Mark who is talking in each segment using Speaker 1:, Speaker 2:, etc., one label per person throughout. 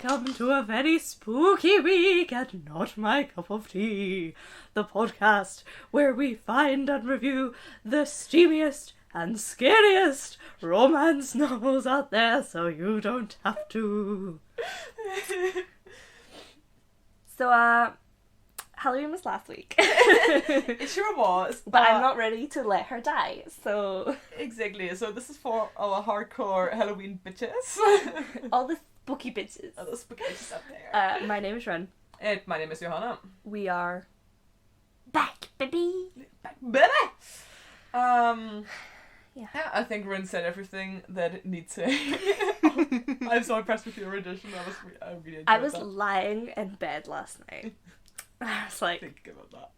Speaker 1: welcome to a very spooky week and not my cup of tea. The podcast where we find and review the steamiest and scariest romance novels out there so you don't have to. So, Halloween was last week.
Speaker 2: It sure was.
Speaker 1: But I'm not ready to let her die, so...
Speaker 2: Exactly, so this is for our hardcore Halloween bitches.
Speaker 1: All the spooky bitches.
Speaker 2: All the spooky bitches out there.
Speaker 1: My name is Ren.
Speaker 2: And my name is Johanna.
Speaker 1: We are... back, baby!
Speaker 2: Back, baby!
Speaker 1: Yeah,
Speaker 2: I think Ren said everything that it needs saying. I'm so impressed with your rendition. I really enjoyed
Speaker 1: I was
Speaker 2: that.
Speaker 1: lying in bed last night. I was like,
Speaker 2: Think about that.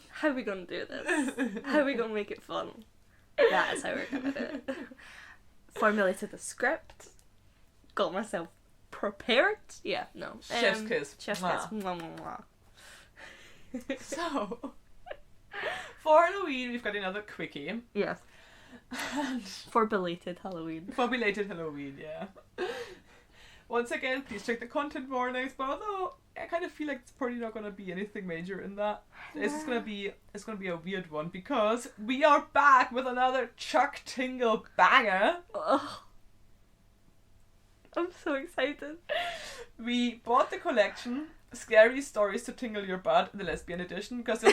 Speaker 1: how are we going to do this? How are we going to make it fun? That is how we're going to do it. Formulated the script. Got myself prepared. Yeah, no.
Speaker 2: Chef's kiss.
Speaker 1: Chef's
Speaker 2: Mwah.
Speaker 1: kiss. Mwah, mwah, mwah.
Speaker 2: So, for Halloween, we've got another quickie.
Speaker 1: Yes.
Speaker 2: And
Speaker 1: For belated Halloween.
Speaker 2: for belated Halloween, yeah. Once again, please check the content warnings, but although I kind of feel like it's probably not going to be anything major in that. It's going to be a weird one because we are back with another Chuck Tingle banger.
Speaker 1: Oh. I'm so excited.
Speaker 2: We bought the collection Scary Stories to Tingle Your Butt, the lesbian edition, because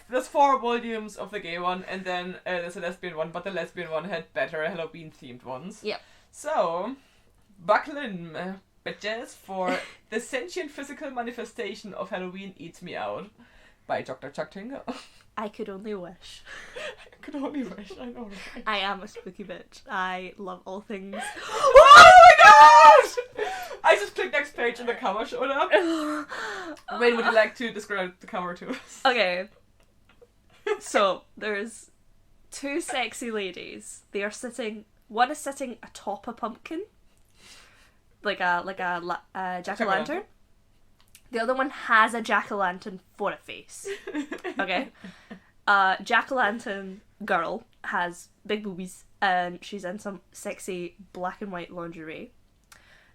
Speaker 2: there's 4 volumes of the gay one and then there's a lesbian one, but the lesbian one had better Halloween themed ones.
Speaker 1: Yep.
Speaker 2: So, buckle in, bitches, for The Sentient Physical Manifestation of Halloween Eats Me Out by Dr. Chuck Tingle.
Speaker 1: I could only wish.
Speaker 2: I could only wish, I know, right?
Speaker 1: I am a spooky bitch. I love all things.
Speaker 2: Oh my gosh! I just clicked next page and the cover showed up. Wayne, would you like to describe the cover to us?
Speaker 1: Okay. So, there's 2 sexy ladies. They are sitting... One is sitting atop a pumpkin. Like a jack-o'-lantern. The other one has a jack-o'-lantern for a face. Okay? Jack-o'-lantern girl has big boobies and she's in some sexy black and white lingerie.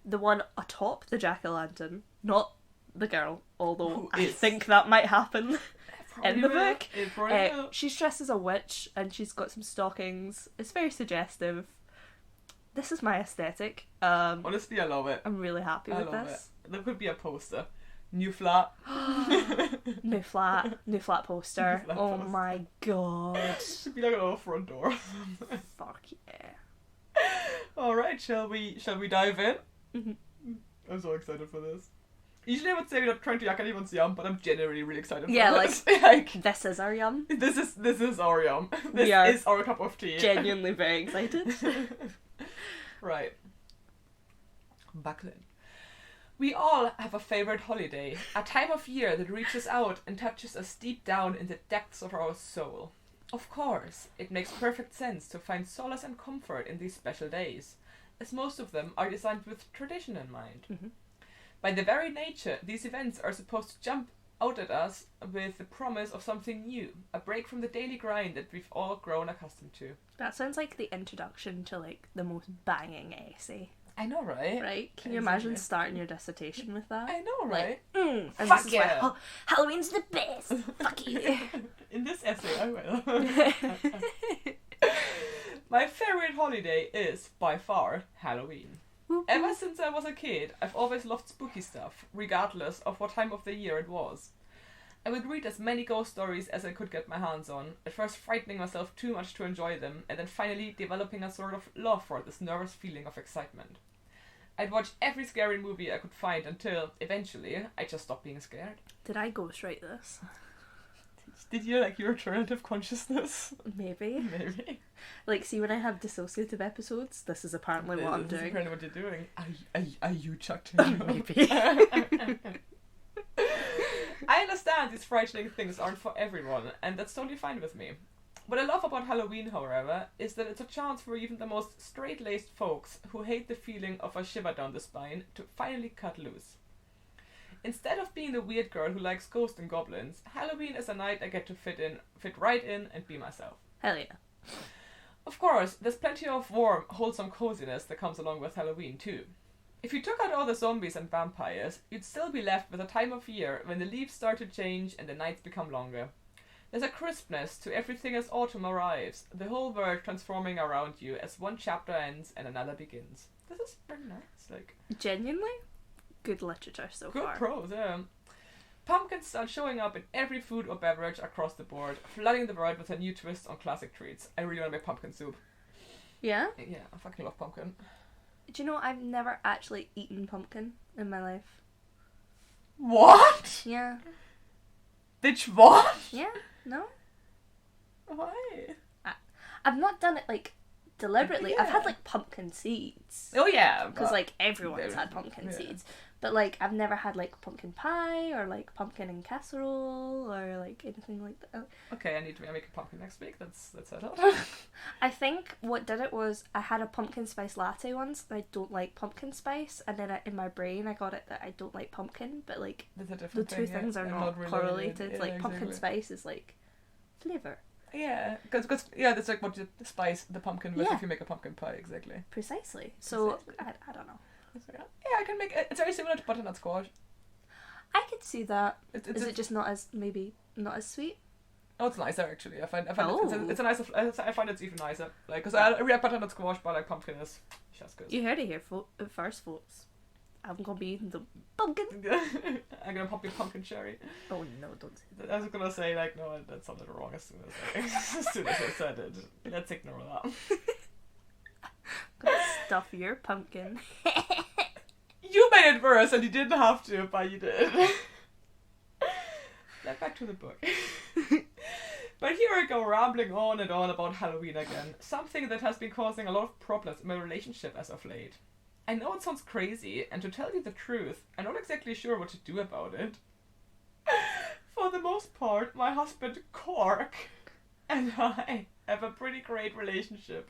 Speaker 1: The one atop the jack-o'-lantern, not the girl, although I think that might happen in the book. She's dressed as a witch and she's got some stockings. It's very suggestive. This is my aesthetic.
Speaker 2: Honestly, I love it.
Speaker 1: I'm really happy with
Speaker 2: love
Speaker 1: this.
Speaker 2: it. There could be a poster. New flat.
Speaker 1: New flat poster.
Speaker 2: New flat
Speaker 1: Oh
Speaker 2: poster.
Speaker 1: my god.
Speaker 2: Should be like a little front door.
Speaker 1: Fuck yeah.
Speaker 2: Alright, shall we dive in?
Speaker 1: Mhm.
Speaker 2: I'm so excited for this. Usually I would say we're not trying to yak anyone's yum, but I'm genuinely really excited for this. like
Speaker 1: This is our yum.
Speaker 2: this is our yum. This
Speaker 1: We are
Speaker 2: is our cup of tea.
Speaker 1: Genuinely very excited.
Speaker 2: Right. Buckle in. We all have a favourite holiday, a time of year that reaches out and touches us deep down in the depths of our soul. Of course, it makes perfect sense to find solace and comfort in these special days, as most of them are designed with tradition in mind.
Speaker 1: Mm-hmm.
Speaker 2: By their very nature, these events are supposed to jump out at us with the promise of something new, a break from the daily grind that we've all grown accustomed to.
Speaker 1: That sounds like the introduction to like the most banging essay.
Speaker 2: I know, right?
Speaker 1: Right? Can you imagine starting your dissertation with that?
Speaker 2: I know, right?
Speaker 1: And
Speaker 2: Fuck
Speaker 1: this is
Speaker 2: yeah.
Speaker 1: why Halloween's the best. Fuck you.
Speaker 2: In this essay, I will. My favorite holiday is, by far, Halloween. Ever since I was a kid, I've always loved spooky stuff, regardless of what time of the year it was. I would read as many ghost stories as I could get my hands on, at first frightening myself too much to enjoy them, and then finally developing a sort of love for this nervous feeling of excitement. I'd watch every scary movie I could find until, eventually, I just stopped being scared.
Speaker 1: Did I ghostwrite this?
Speaker 2: Did you like your alternative consciousness?
Speaker 1: Maybe.
Speaker 2: Maybe.
Speaker 1: Like, see, when I have dissociative episodes, this is apparently what I'm
Speaker 2: This is
Speaker 1: doing.
Speaker 2: apparently what you're doing. Are you Chuck Tingle?
Speaker 1: Maybe.
Speaker 2: I understand these frightening things aren't for everyone, and that's totally fine with me. What I love about Halloween, however, is that it's a chance for even the most straight-laced folks who hate the feeling of a shiver down the spine to finally cut loose. Instead of being the weird girl who likes ghosts and goblins, Halloween is a night I get to fit right in and be myself.
Speaker 1: Hell yeah.
Speaker 2: Of course, there's plenty of warm, wholesome coziness that comes along with Halloween too. If you took out all the zombies and vampires, you'd still be left with a time of year when the leaves start to change and the nights become longer. There's a crispness to everything as autumn arrives, the whole world transforming around you as one chapter ends and another begins. This is very nice. Like,
Speaker 1: genuinely good literature so far.
Speaker 2: Good prose, yeah. Pumpkins start showing up in every food or beverage across the board, flooding the world with a new twist on classic treats. I really want to make pumpkin soup.
Speaker 1: Yeah?
Speaker 2: Yeah, I fucking love pumpkin.
Speaker 1: Do you know I've never actually eaten pumpkin in my life?
Speaker 2: What?
Speaker 1: Yeah.
Speaker 2: Bitch, what?
Speaker 1: Yeah? No?
Speaker 2: Why?
Speaker 1: I've not done it, like, deliberately.
Speaker 2: Yeah.
Speaker 1: I've had, like, pumpkin seeds.
Speaker 2: Oh, yeah.
Speaker 1: Because, like, everyone's had pumpkin seeds. But, like, I've never had, like, pumpkin pie or, like, pumpkin in casserole or, like, anything like that.
Speaker 2: Okay, I need to make a pumpkin next week. That's settled.
Speaker 1: I think what did it was I had a pumpkin spice latte once and I don't like pumpkin spice, and then in my brain I got it that I don't like pumpkin, but, like, the two things are not correlated. Like, pumpkin spice is, like, flavour.
Speaker 2: Yeah, because that's like what you spice the pumpkin with if you make a pumpkin pie, exactly.
Speaker 1: Precisely. So, I don't know.
Speaker 2: Yeah, I can make it. It's very similar to butternut squash.
Speaker 1: I could see that. Is it just not as sweet?
Speaker 2: Oh, it's nicer actually. I find it's a nicer. I find it's even nicer. Like, because I really like butternut squash, but like pumpkin is just good.
Speaker 1: You heard it here first, folks. I'm gonna be eating the pumpkin.
Speaker 2: I'm gonna pop your pumpkin cherry.
Speaker 1: Oh no, don't say that.
Speaker 2: I was gonna say, like, no, that sounded wrong as soon as I said it. Let's ignore that.
Speaker 1: Gonna stuff your pumpkin.
Speaker 2: You made it worse and you didn't have to, but you did. Now back to the book. But here I go rambling on and on about Halloween again. Something that has been causing a lot of problems in my relationship as of late. I know it sounds crazy, and to tell you the truth, I'm not exactly sure what to do about it. For the most part, my husband Cork and I have a pretty great relationship.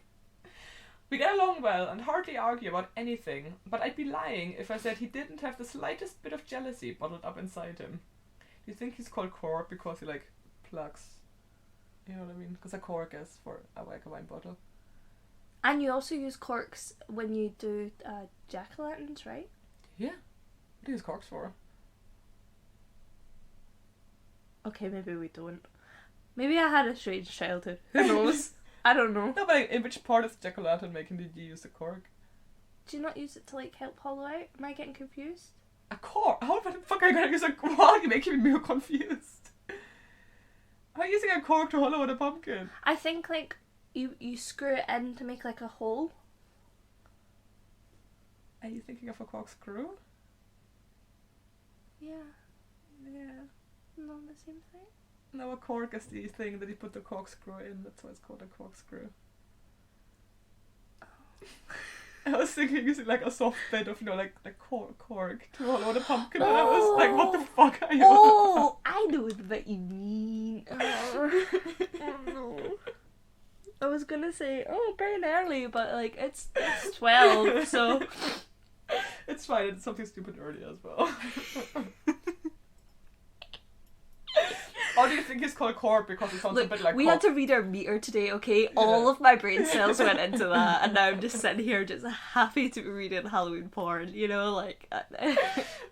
Speaker 2: We get along well and hardly argue about anything, but I'd be lying if I said he didn't have the slightest bit of jealousy bottled up inside him. Do you think he's called Cork because he, like, plugs? You know what I mean? Because a cork is for a wine bottle.
Speaker 1: And you also use corks when you do jack-o'-lanterns, right?
Speaker 2: Yeah. What do you use corks for?
Speaker 1: Okay, maybe we don't. Maybe I had a strange childhood. Who knows? I don't know.
Speaker 2: No, but in which part of the jack-o'-lantern making did you use the cork?
Speaker 1: Do you not use it to, like, help hollow out? Am I getting confused?
Speaker 2: A cork? How the fuck are you gonna use a cork? You're making me confused. How are you using a cork to hollow out a pumpkin?
Speaker 1: I think, like, you screw it in to make, like, a hole.
Speaker 2: Are you thinking of a corkscrew?
Speaker 1: Yeah.
Speaker 2: Yeah.
Speaker 1: Not the same thing?
Speaker 2: No, a cork is the thing that you put the corkscrew in. That's why it's called a corkscrew. Oh. I was thinking using like a soft bed of, like cork to hollow the pumpkin, and I was like, what the fuck are you?
Speaker 1: Oh, I know what you mean. Oh no. I was gonna say, burn early, but like it's 12, so
Speaker 2: it's fine. It's something stupid early as well. Or do you think it's called cork because it sounds a bit like
Speaker 1: we had to read our meter today, okay? Yeah. All of my brain cells went into that, and now I'm just sitting here just happy to be reading Halloween porn, you know, like...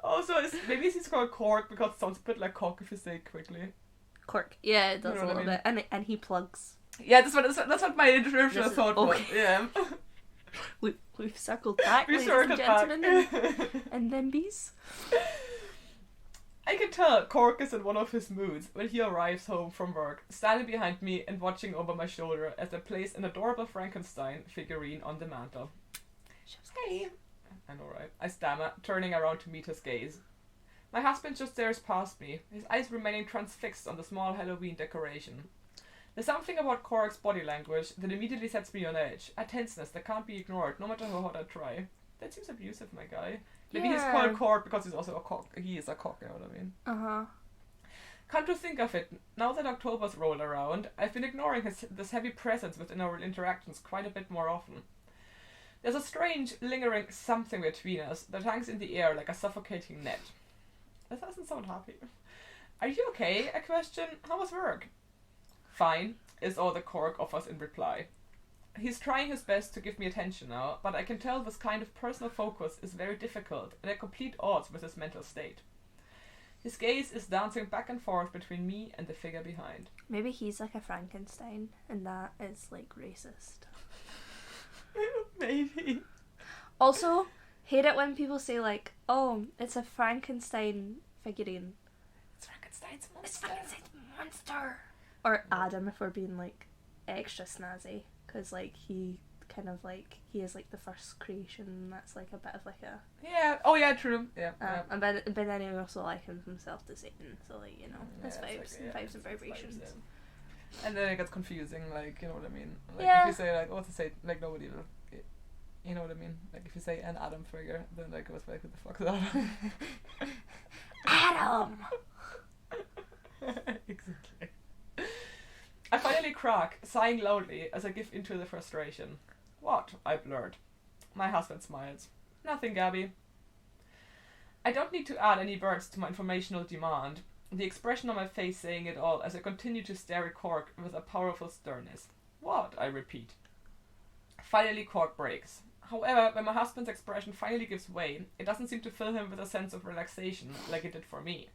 Speaker 2: Also, maybe it's called cork because it sounds a bit like cock if you say it quickly.
Speaker 1: Cork. Yeah, it does a little bit. And he plugs.
Speaker 2: Yeah, that's what my introduction thought was. Yeah.
Speaker 1: We've circled back, ladies and gentlemen, and then bees.
Speaker 2: I can tell Cork is in one of his moods when he arrives home from work, standing behind me and watching over my shoulder as I place an adorable Frankenstein figurine on the mantel. Hey! I know, right? I stammer, turning around to meet his gaze. My husband just stares past me, his eyes remaining transfixed on the small Halloween decoration. There's something about Cork's body language that immediately sets me on edge, a tenseness that can't be ignored no matter how hard I try. That seems abusive, my guy. Maybe he's called Cork because he's also a cock. He is a cock, you know what I mean?
Speaker 1: Uh-huh.
Speaker 2: Come to think of it, now that October's rolled around, I've been ignoring this heavy presence within our interactions quite a bit more often. There's a strange, lingering something between us that hangs in the air like a suffocating net. That doesn't sound happy. Are you okay? I question. How was work? Fine, is all the Cork offers in reply. He's trying his best to give me attention now, but I can tell this kind of personal focus is very difficult and at complete odds with his mental state. His gaze is dancing back and forth between me and the figure behind.
Speaker 1: Maybe he's like a Frankenstein, and that is like racist.
Speaker 2: Maybe.
Speaker 1: Also, hate it when people say like, "Oh, it's a Frankenstein figurine."
Speaker 2: It's Frankenstein's monster.
Speaker 1: It's Frankenstein's monster. Or Adam, if we're being like extra snazzy, because like he is like the first creation. That's like a bit of like a
Speaker 2: Oh yeah, true. Yeah.
Speaker 1: but then he also likens himself to Satan, so like, you know, it's vibes,
Speaker 2: like,
Speaker 1: vibes and vibrations.
Speaker 2: Vibes, yeah. And then it gets confusing, like, you know what I mean? Like
Speaker 1: Yeah.
Speaker 2: if you say like, what to say, like nobody will, you know what I mean? Like if you say an Adam figure, then like it was like, who the fuck is Adam?
Speaker 1: Adam.
Speaker 2: Exactly. I finally crack, sighing loudly as I give into the frustration. What? I blurt. My husband smiles. Nothing, Gabby. I don't need to add any words to my informational demand, the expression on my face saying it all as I continue to stare at Cork with a powerful sternness. What? I repeat. Finally, Cork breaks. However, when my husband's expression finally gives way, it doesn't seem to fill him with a sense of relaxation like it did for me.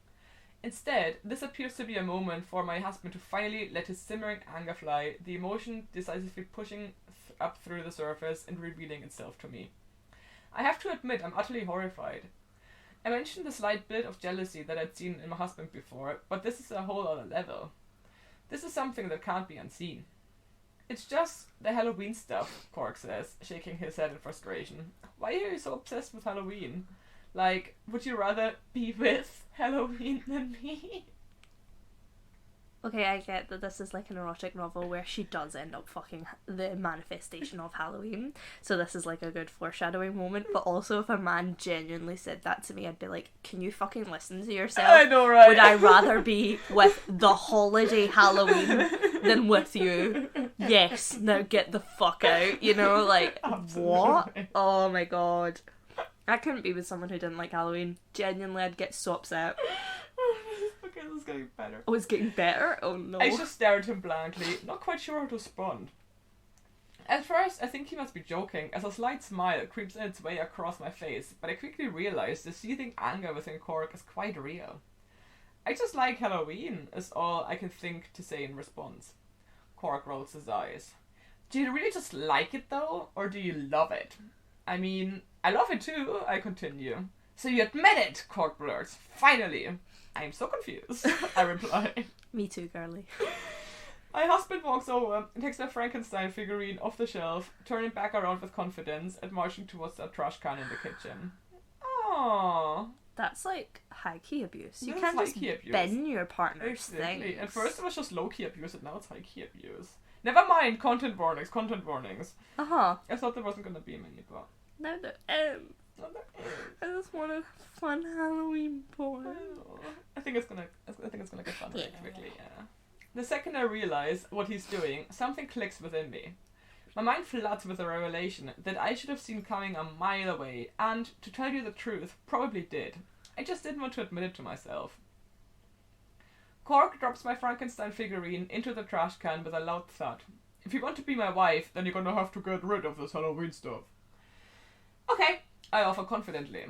Speaker 2: Instead, this appears to be a moment for my husband to finally let his simmering anger fly, the emotion decisively pushing up through the surface and revealing itself to me. I have to admit I'm utterly horrified. I mentioned the slight bit of jealousy that I'd seen in my husband before, but this is a whole other level. This is something that can't be unseen. It's just the Halloween stuff, Cork says, shaking his head in frustration. Why are you so obsessed with Halloween? Like, would you rather be with Halloween than me?
Speaker 1: Okay, I get that this is like an erotic novel where she does end up fucking the manifestation of Halloween, so this is like a good foreshadowing moment, but also if a man genuinely said that to me, I'd be like, can you fucking listen to yourself?
Speaker 2: I know, right?
Speaker 1: Would I rather be with the holiday Halloween than with you? Yes, now get the fuck out, you know, like,
Speaker 2: Absolutely.
Speaker 1: What? Oh my god. I couldn't be with someone who didn't like Halloween. Genuinely, I'd get so upset.
Speaker 2: Okay, this is getting better.
Speaker 1: Oh, it's getting better? Oh no.
Speaker 2: I just stared at him blankly, not quite sure how to respond. At first, I think he must be joking, as a slight smile creeps its way across my face, but I quickly realised the seething anger within Cork is quite real. I just like Halloween, is all I can think to say in response. Cork rolls his eyes. Do you really just like it though, or do you love it? I mean, I love it too, I continue. So you admit it, Cork blurts. Finally. I'm so confused, I reply.
Speaker 1: Me too, girly.
Speaker 2: My husband walks over and takes my Frankenstein figurine off the shelf, turning back around with confidence and marching towards the trash can in the kitchen. Aww.
Speaker 1: That's like high-key abuse. You
Speaker 2: That's
Speaker 1: can't just
Speaker 2: high-key abuse.
Speaker 1: bin your partner's
Speaker 2: Exactly.
Speaker 1: things.
Speaker 2: At first it was just low-key abuse, and now it's high-key abuse. Never mind, content warnings.
Speaker 1: Uh-huh.
Speaker 2: I thought there wasn't gonna be many, but...
Speaker 1: Now the I just want a fun Halloween porn.
Speaker 2: I think it's gonna get fun very quickly, yeah. The second I realize what he's doing, something clicks within me. My mind floods with a revelation that I should have seen coming a mile away, and, to tell you the truth, probably did. I just didn't want to admit it to myself. Cork drops my Frankenstein figurine into the trash can with a loud thud. If you want to be my wife, then you're gonna have to get rid of this Halloween stuff. Okay, I offer confidently.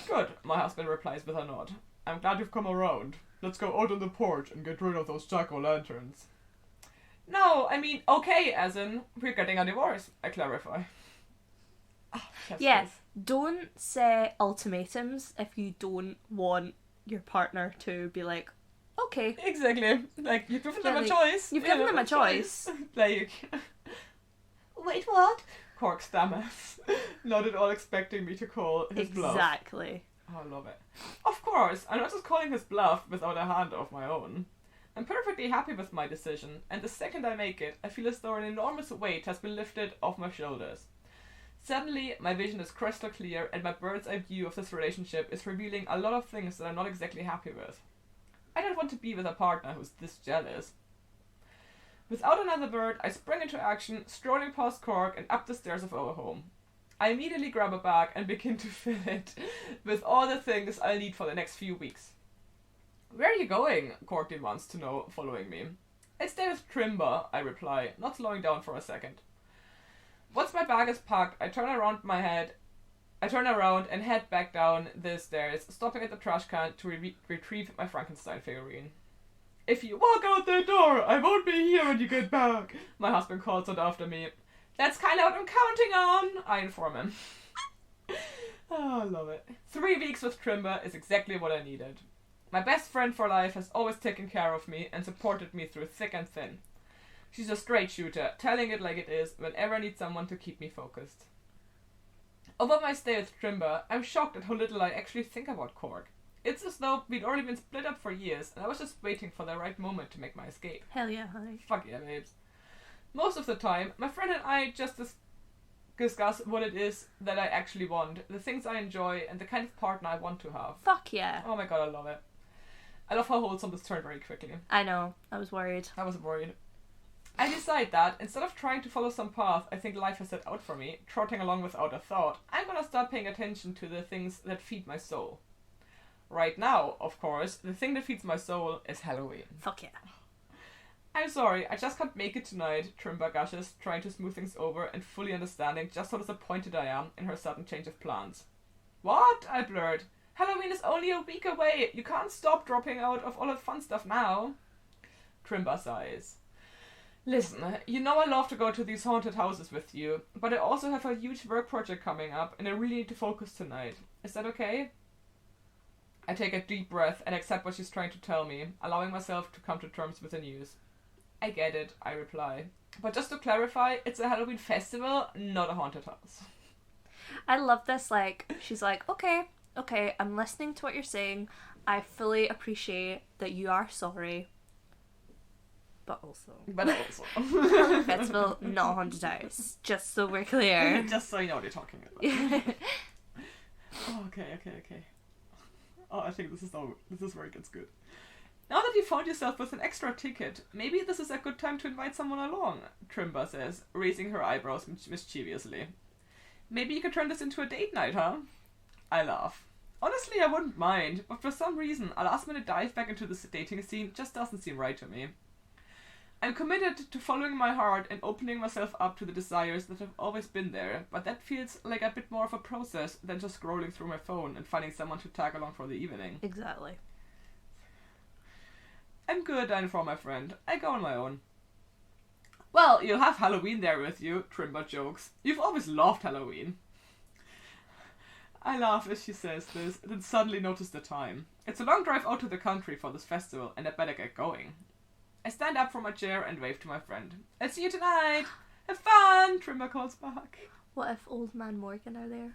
Speaker 2: Good, my husband replies with a nod. I'm glad you've come around. Let's go out on the porch and get rid of those jack-o'-lanterns. No, I mean, okay, as in, we're getting a divorce, I clarify.
Speaker 1: Yeah, don't set ultimatums if you don't want your partner to be like, okay.
Speaker 2: Exactly. Like, you've given them a choice.
Speaker 1: You've given them a choice.
Speaker 2: Like...
Speaker 1: Wait, what?
Speaker 2: Cork stammers. Not at all expecting me to call his bluff.
Speaker 1: Exactly.
Speaker 2: Oh, I love it. Of course, I'm not just calling his bluff without a hand of my own. I'm perfectly happy with my decision, and the second I make it, I feel as though an enormous weight has been lifted off my shoulders. Suddenly, my vision is crystal clear, and my bird's eye view of this relationship is revealing a lot of things that I'm not exactly happy with. I don't want to be with a partner who's this jealous. Without another word, I spring into action, strolling past Cork and up the stairs of our home. I immediately grab a bag and begin to fill it with all the things I'll need for the next few weeks. Where are you going? Cork demands to know, following me. I stay with Trimba, I reply, not slowing down for a second. Once my bag is packed, I turn around and head back down the stairs, stopping at the trash can to retrieve my Frankenstein figurine. "If you walk out the door, I won't be here when you get back," my husband calls out after me. "That's kind of what I'm counting on," I inform him. Oh, I love it. 3 weeks with Trimba is exactly what I needed. My best friend for life has always taken care of me and supported me through thick and thin. She's a straight shooter, telling it like it is whenever I need someone to keep me focused. Over my stay with Trimba, I'm shocked at how little I actually think about Cork. It's as though we'd already been split up for years and I was just waiting for the right moment to make my escape.
Speaker 1: Hell yeah, honey.
Speaker 2: Fuck yeah, babes. Most of the time, my friend and I just discuss what it is that I actually want, the things I enjoy, and the kind of partner I want to have.
Speaker 1: Fuck yeah.
Speaker 2: Oh my god, I love it. I love how wholesome this turned very quickly.
Speaker 1: I know. I was worried.
Speaker 2: I decide that, instead of trying to follow some path I think life has set out for me, trotting along without a thought, I'm gonna start paying attention to the things that feed my soul. Right now, of course, the thing that feeds my soul is Halloween.
Speaker 1: Fuck yeah.
Speaker 2: "I'm sorry, I just can't make it tonight," Trimba gushes, trying to smooth things over and fully understanding just how disappointed I am in her sudden change of plans. "What?" I blurt. "Halloween is only a week away. You can't stop dropping out of all the fun stuff now." Trimba sighs. "Listen, you know I love to go to these haunted houses with you, but I also have a huge work project coming up and I really need to focus tonight. Is that okay?" I take a deep breath and accept what she's trying to tell me, allowing myself to come to terms with the news. "I get it," I reply. "But just to clarify, it's a Halloween festival, not a haunted house."
Speaker 1: I love this, like, she's like, okay, I'm listening to what you're saying. I fully appreciate that you are sorry. But also. Halloween festival, not a haunted house. Just so we're clear.
Speaker 2: Just so you know what you're talking about. Oh, okay. Oh, I think this is where it gets good. "Now that you found yourself with an extra ticket, maybe this is a good time to invite someone along," Trimba says, raising her eyebrows mischievously. "Maybe you could turn this into a date night, huh?" I laugh. Honestly, I wouldn't mind, but for some reason, a last-minute dive back into the dating scene just doesn't seem right to me. I'm committed to following my heart and opening myself up to the desires that have always been there, but that feels like a bit more of a process than just scrolling through my phone and finding someone to tag along for the evening.
Speaker 1: Exactly.
Speaker 2: "I'm good," I inform my friend. "I go on my own." "Well, you'll have Halloween there with you," Trimba jokes. "You've always loved Halloween." I laugh as she says this, then suddenly notice the time. It's a long drive out to the country for this festival, and I better get going. I stand up from my chair and wave to my friend. "I'll see you tonight! Have fun!" Trimba calls back.
Speaker 1: What if Old Man Morgan are there?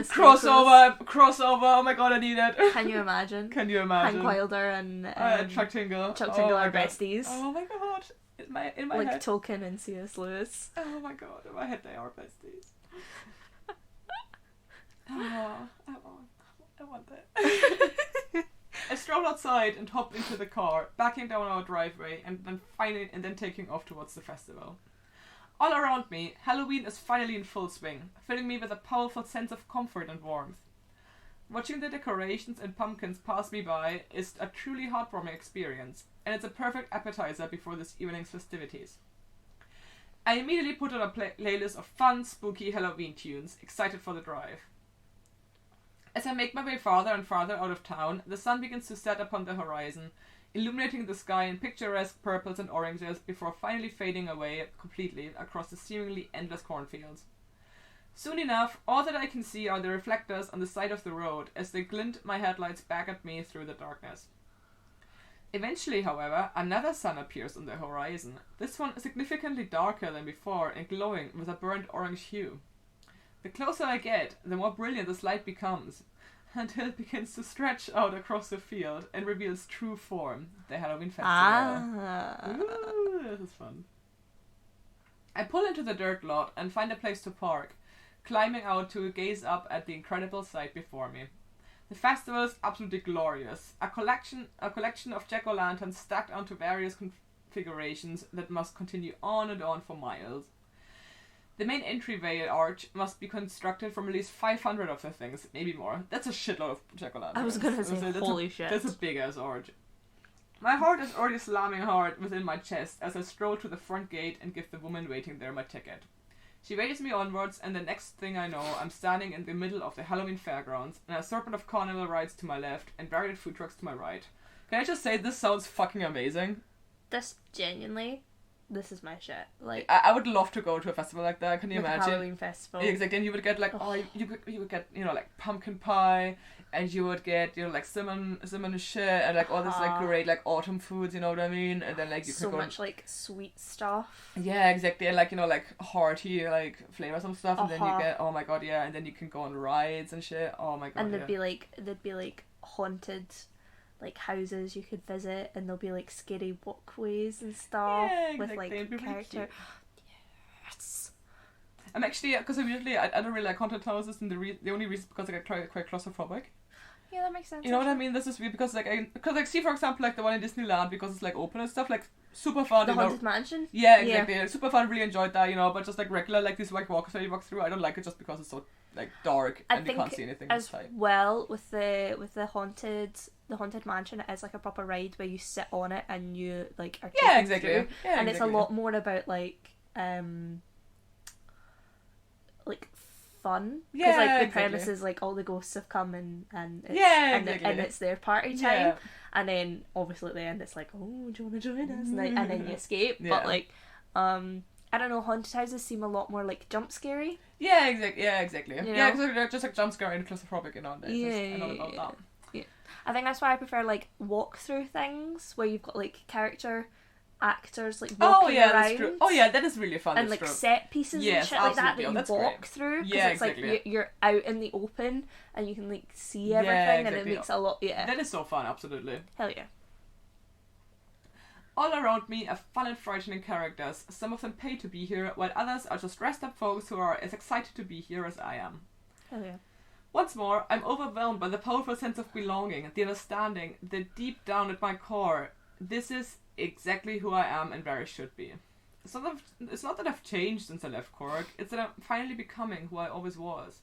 Speaker 2: Crossover! Oh my god, I need it!
Speaker 1: Can you imagine?
Speaker 2: Hank
Speaker 1: Wilder and
Speaker 2: Chuck Tingle.
Speaker 1: Are besties.
Speaker 2: Oh my god! In my
Speaker 1: like
Speaker 2: head.
Speaker 1: Tolkien and C.S. Lewis.
Speaker 2: Oh my god, in my head they are besties. Oh, I want that. I stroll outside and hop into the car, backing down our driveway and then taking off towards the festival. All around me, Halloween is finally in full swing, filling me with a powerful sense of comfort and warmth. Watching the decorations and pumpkins pass me by is a truly heartwarming experience, and it's a perfect appetizer before this evening's festivities. I immediately put on a playlist of fun, spooky Halloween tunes, excited for the drive. As I make my way farther and farther out of town, the sun begins to set upon the horizon, illuminating the sky in picturesque purples and oranges before finally fading away completely across the seemingly endless cornfields. Soon enough, all that I can see are the reflectors on the side of the road as they glint my headlights back at me through the darkness. Eventually, however, another sun appears on the horizon, this one significantly darker than before and glowing with a burnt orange hue. The closer I get, the more brilliant this light becomes, until it begins to stretch out across the field and reveals true form, the Halloween festival. Ooh, this is fun. I pull into the dirt lot and find a place to park, climbing out to gaze up at the incredible sight before me. The festival is absolutely glorious, a collection of jack-o'-lanterns stacked onto various configurations that must continue on and on for miles. The main entryway arch must be constructed from at least 500 of the things, maybe more. That's a shitload of jack-o'-lanterns.
Speaker 1: I was gonna say, holy shit.
Speaker 2: That's a big-ass arch. My heart is already slamming hard within my chest as I stroll to the front gate and give the woman waiting there my ticket. She waves me onwards, and the next thing I know, I'm standing in the middle of the Halloween fairgrounds, and a serpent of carnival rides to my left, and varied food trucks to my right. Can I just say, this sounds fucking amazing?
Speaker 1: This is my shit. Like,
Speaker 2: I would love to go to a festival like that. Can you imagine?
Speaker 1: A Halloween festival.
Speaker 2: Exactly, and you would get like you would get like pumpkin pie, and you would get like cinnamon shit, and like all this like great like autumn foods. You know what I mean? And then like you
Speaker 1: so
Speaker 2: could go
Speaker 1: much like sweet stuff.
Speaker 2: Yeah, exactly, and like like hearty like flavors and stuff, and then you get oh my god, yeah, and then you can go on rides and shit. Oh my god,
Speaker 1: and there'd be like haunted like houses you could visit, and there'll be like scary walkways and stuff with like character. Really yes.
Speaker 2: I'm actually because I don't really like haunted houses, and the only reason is because I get quite claustrophobic.
Speaker 1: Yeah, that makes sense.
Speaker 2: You know what I mean? This is weird because see for example like the one in Disneyland because it's like open and stuff like super fun.
Speaker 1: The Haunted Mansion.
Speaker 2: Yeah, exactly. Yeah. Super fun. Really enjoyed that. But just like regular like these like walkers that you walk through, I don't like it just because it's so like dark and you can't see anything.
Speaker 1: As well with the haunted mansion, it is like a proper ride where you sit on it and you like are taken through. Yeah, and it's a lot more about like fun because like the premise is like all the ghosts have come and it's their party time, and then obviously at the end it's like, oh, do you want to join us, and then you escape. But like I don't know, haunted houses seem a lot more like jump scary. Yeah, exactly. Yeah, because they're just like jump scary and claustrophobic and all that. I know about that. Yeah, I think that's why I prefer like walk through things where you've got like character actors like walking around.
Speaker 2: That's true. Oh yeah, that is really fun.
Speaker 1: And like set pieces and shit like that you walk through. Yeah, it's exactly. Like you're out in the open and you can like see everything, and it makes a lot. Yeah,
Speaker 2: that is so fun. Absolutely.
Speaker 1: Hell yeah.
Speaker 2: All around me are fun and frightening characters. Some of them pay to be here, while others are just dressed up folks who are as excited to be here as I am.
Speaker 1: Hell yeah.
Speaker 2: Once more, I'm overwhelmed by the powerful sense of belonging, the understanding that deep down at my core, this is exactly who I am and where I should be. It's not that I've changed since I left Cork, it's that I'm finally becoming who I always was.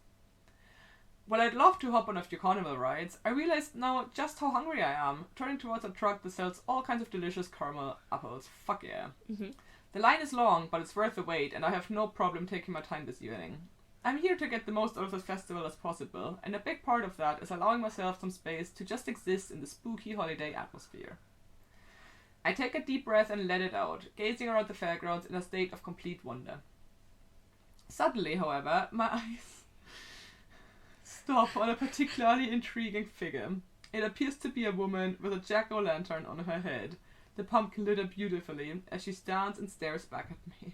Speaker 2: While I'd love to hop on a few carnival rides, I realized now just how hungry I am, turning towards a truck that sells all kinds of delicious caramel apples. Fuck yeah. Mm-hmm. The line is long, but it's worth the wait, and I have no problem taking my time this evening. I'm here to get the most out of this festival as possible, and a big part of that is allowing myself some space to just exist in the spooky holiday atmosphere. I take a deep breath and let it out, gazing around the fairgrounds in a state of complete wonder. Suddenly, however, my eyes stop on a particularly intriguing figure. It appears to be a woman with a jack-o'-lantern on her head, the pumpkin lit up beautifully as she stands and stares back at me.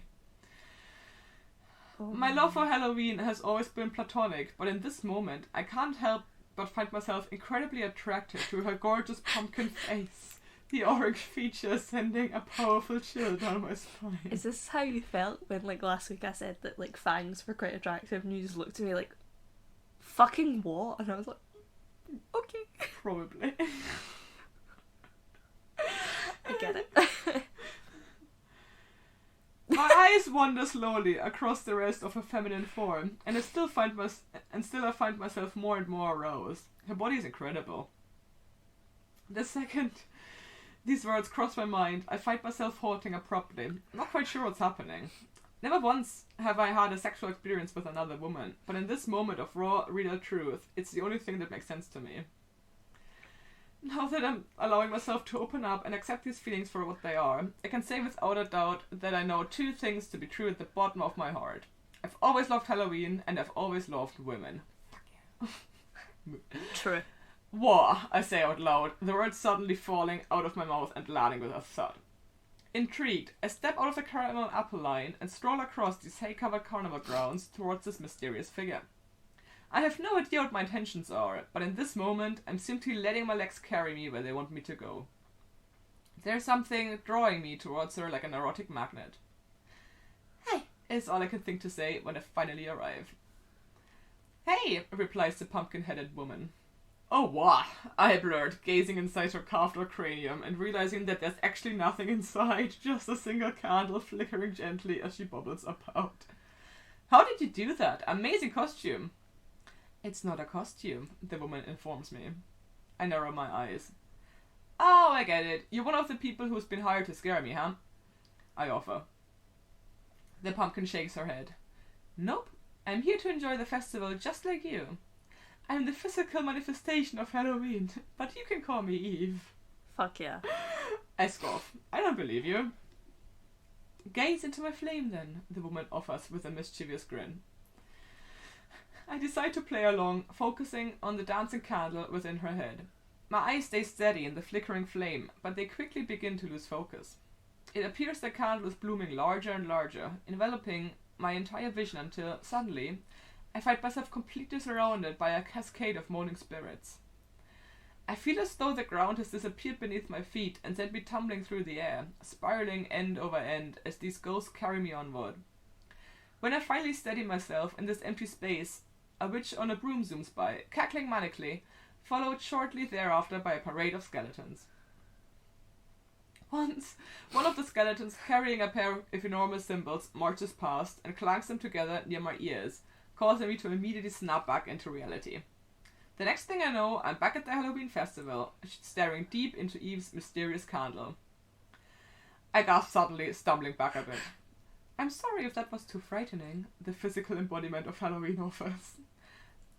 Speaker 2: My love for Halloween has always been platonic, but in this moment I can't help but find myself incredibly attracted to her gorgeous pumpkin face, the orange features sending a powerful chill down my spine.
Speaker 1: Is this how you felt when like last week I said that like fangs were quite attractive and you just looked at me like, fucking what? And I was like, okay.
Speaker 2: Probably.
Speaker 1: I get it.
Speaker 2: My eyes wander slowly across the rest of her feminine form, and I still find myself more and more aroused. Her body is incredible. The second these words cross my mind, I find myself halting abruptly, not quite sure what's happening. Never once have I had a sexual experience with another woman, but in this moment of raw, real truth, it's the only thing that makes sense to me. Now that I'm allowing myself to open up and accept these feelings for what they are, I can say without a doubt that I know two things to be true at the bottom of my heart. I've always loved Halloween, and I've always loved women. Fuck yeah.
Speaker 1: True.
Speaker 2: Wah, I say out loud, the words suddenly falling out of my mouth and landing with a thud. Intrigued, I step out of the caramel apple line and stroll across these hay-covered carnival grounds towards this mysterious figure. I have no idea what my intentions are, but in this moment, I'm simply letting my legs carry me where they want me to go. There's something drawing me towards her like an erotic magnet. Hey, is all I can think to say when I finally arrive. Hey, replies the pumpkin-headed woman. Oh, what? I blurred, gazing inside her carved-out cranium and realizing that there's actually nothing inside, just a single candle flickering gently as she bubbles about. How did you do that? Amazing costume! It's not a costume, the woman informs me. I narrow my eyes. Oh, I get it. You're one of the people who's been hired to scare me, huh? I offer. The pumpkin shakes her head. Nope, I'm here to enjoy the festival just like you. I'm the physical manifestation of Halloween, but you can call me Eve.
Speaker 1: Fuck yeah.
Speaker 2: I scoff. I don't believe you. Gaze into my flame then, the woman offers with a mischievous grin. I decide to play along, focusing on the dancing candle within her head. My eyes stay steady in the flickering flame, but they quickly begin to lose focus. It appears the candle is blooming larger and larger, enveloping my entire vision until, suddenly, I find myself completely surrounded by a cascade of moaning spirits. I feel as though the ground has disappeared beneath my feet and sent me tumbling through the air, spiraling end over end as these ghosts carry me onward. When I finally steady myself in this empty space, a witch on a broom zooms by, cackling manically, followed shortly thereafter by a parade of skeletons. Once, one of the skeletons, carrying a pair of enormous cymbals, marches past and clanks them together near my ears, causing me to immediately snap back into reality. The next thing I know, I'm back at the Halloween festival, staring deep into Eve's mysterious candle. I gasp suddenly, stumbling back a bit. I'm sorry if that was too frightening, the physical embodiment of Halloween offers.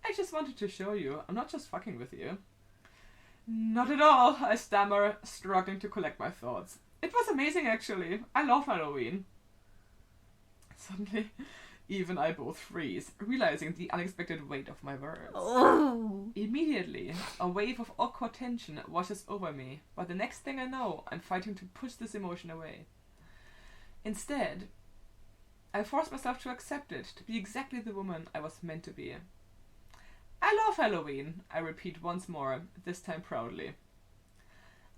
Speaker 2: I just wanted to show you, I'm not just fucking with you. Not at all, I stammer, struggling to collect my thoughts. It was amazing actually, I love Halloween. Suddenly, Eve and I both freeze, realizing the unexpected weight of my words.
Speaker 1: Oh.
Speaker 2: Immediately, a wave of awkward tension washes over me, but the next thing I know, I'm fighting to push this emotion away. Instead, I force myself to accept it, to be exactly the woman I was meant to be. I love Halloween, I repeat once more, this time proudly.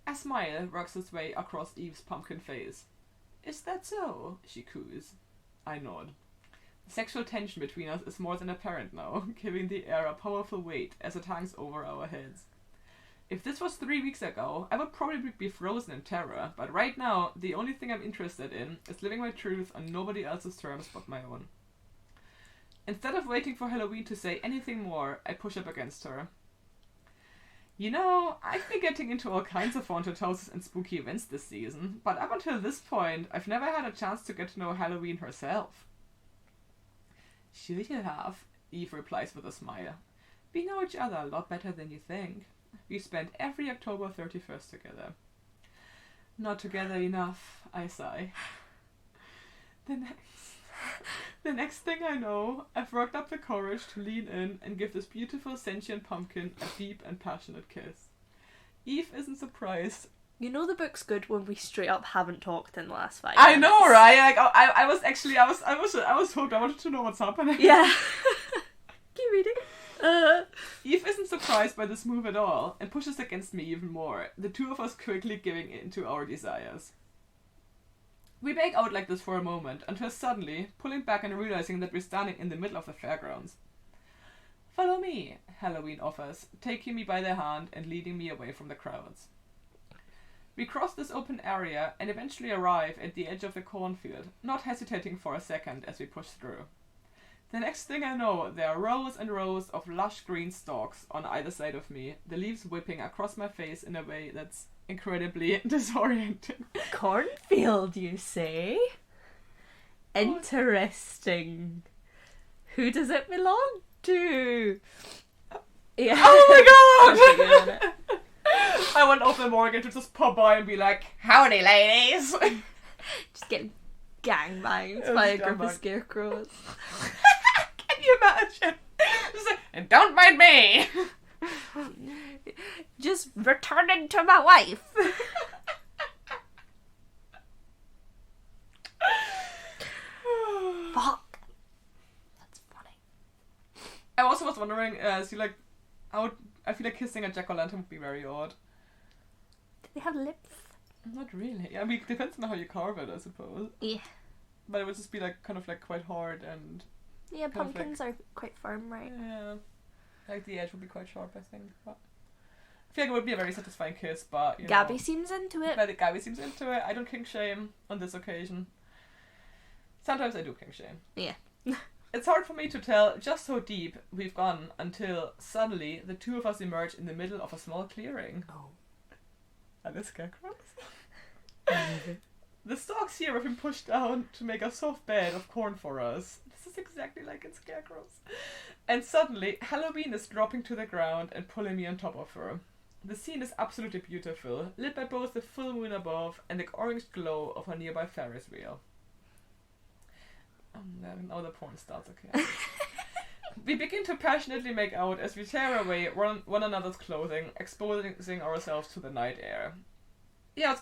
Speaker 2: A smile works its way across Eve's pumpkin face. Is that so? She coos. I nod. The sexual tension between us is more than apparent now, giving the air a powerful weight as it hangs over our heads. If this was 3 weeks ago, I would probably be frozen in terror, but right now, the only thing I'm interested in is living my truth on nobody else's terms but my own. Instead of waiting for Halloween to say anything more, I push up against her. You know, I've been getting into all kinds of haunted houses and spooky events this season, but up until this point, I've never had a chance to get to know Halloween herself. Sure you have, Eve replies with a smile. We know each other a lot better than you think. We spent every October 31st together. Not together enough, I sigh. The next thing I know, I've worked up the courage to lean in and give this beautiful sentient pumpkin a deep and passionate kiss. Eve isn't surprised.
Speaker 1: You know the book's good when we straight up haven't talked in the last 5
Speaker 2: I
Speaker 1: minutes.
Speaker 2: know, right? Like I was hooked. I wanted to know what's happening.
Speaker 1: Yeah. Keep reading.
Speaker 2: Eve isn't surprised by this move at all and pushes against me even more, the two of us quickly giving in to our desires. We make out like this for a moment, until suddenly, pulling back and realizing that we're standing in the middle of the fairgrounds. Follow me, Halloween offers, taking me by the hand and leading me away from the crowds. We cross this open area and eventually arrive at the edge of the cornfield, not hesitating for a second as we push through. The next thing I know, there are rows and rows of lush green stalks on either side of me, the leaves whipping across my face in a way that's incredibly disorienting.
Speaker 1: Cornfield, you say? Interesting. Who does it belong to? Yeah.
Speaker 2: Oh my god! I want Open Morgan to just pop by and be like, howdy ladies!
Speaker 1: Just getting gangbanged by a group of scarecrows.
Speaker 2: Can you imagine? Just like, and don't mind me!
Speaker 1: Just returning to my wife. Fuck. That's funny.
Speaker 2: I also was wondering, I feel like kissing a jack-o'-lantern would be very odd.
Speaker 1: Do they have lips?
Speaker 2: Not really. I mean, it depends on how you carve it, I suppose.
Speaker 1: Yeah.
Speaker 2: But it would just be kind of quite hard and...
Speaker 1: Yeah, pumpkins are quite firm, right?
Speaker 2: Yeah. Like the edge would be quite sharp, I think. But I feel like it would be a very satisfying kiss, but
Speaker 1: Gabby seems into it.
Speaker 2: But Gabby seems into it. I don't kink shame on this occasion. Sometimes I do kink shame.
Speaker 1: Yeah.
Speaker 2: It's hard for me to tell just how deep we've gone until suddenly the two of us emerge in the middle of a small clearing.
Speaker 1: Oh.
Speaker 2: Are there scarecrows? The stalks here have been pushed down to make a soft bed of corn for us. This is exactly like in Scarecrows. And suddenly, Halloween is dropping to the ground and pulling me on top of her. The scene is absolutely beautiful, lit by both the full moon above and the orange glow of a nearby Ferris wheel. Now the porn starts, okay. We begin to passionately make out as we tear away one another's clothing, exposing ourselves to the night air. Yeah,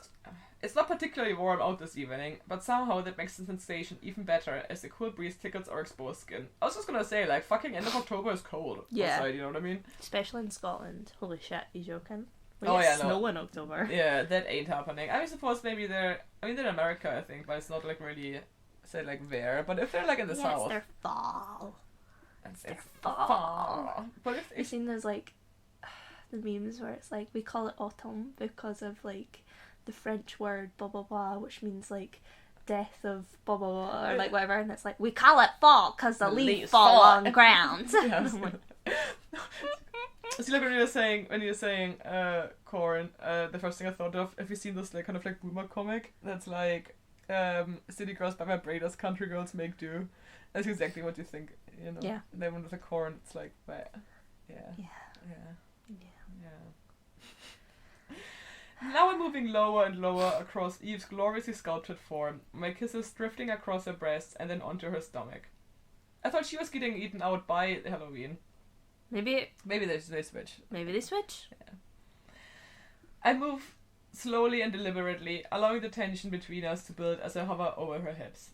Speaker 2: it's not particularly warm out this evening, but somehow that makes the sensation even better as the cool breeze tickles our exposed skin. I was just gonna say, like, fucking end of October is cold outside, you know what I mean?
Speaker 1: Especially in Scotland. Holy shit, you joking? Snow in October.
Speaker 2: Yeah, that ain't happening. I suppose maybe they're in America, I think, but it's not, like, really, say, like, there. But if they're, like, in the south...
Speaker 1: It's their fall.
Speaker 2: It's their fall. But if...
Speaker 1: You've seen those, like, the memes where it's like, we call it autumn because of, like... the French word blah blah blah, which means like death of blah blah blah, or like whatever, and it's like we call it fall because the leaves fall on the ground.
Speaker 2: Yes. See, like when you're saying corn, the first thing I thought of, have you seen this like kind of like boomer comic that's like city girls buy my braiders, country girls make do? That's exactly what you think, you know.
Speaker 1: Yeah.
Speaker 2: And then when it's like corn, it's like wet. Yeah.
Speaker 1: Yeah.
Speaker 2: Yeah. Yeah. Now I'm moving lower and lower across Eve's gloriously sculpted form, my kisses drifting across her breasts and then onto her stomach. I thought she was getting eaten out by Halloween. Maybe they switch.
Speaker 1: Maybe they switch.
Speaker 2: Yeah. I move slowly and deliberately, allowing the tension between us to build as I hover over her hips.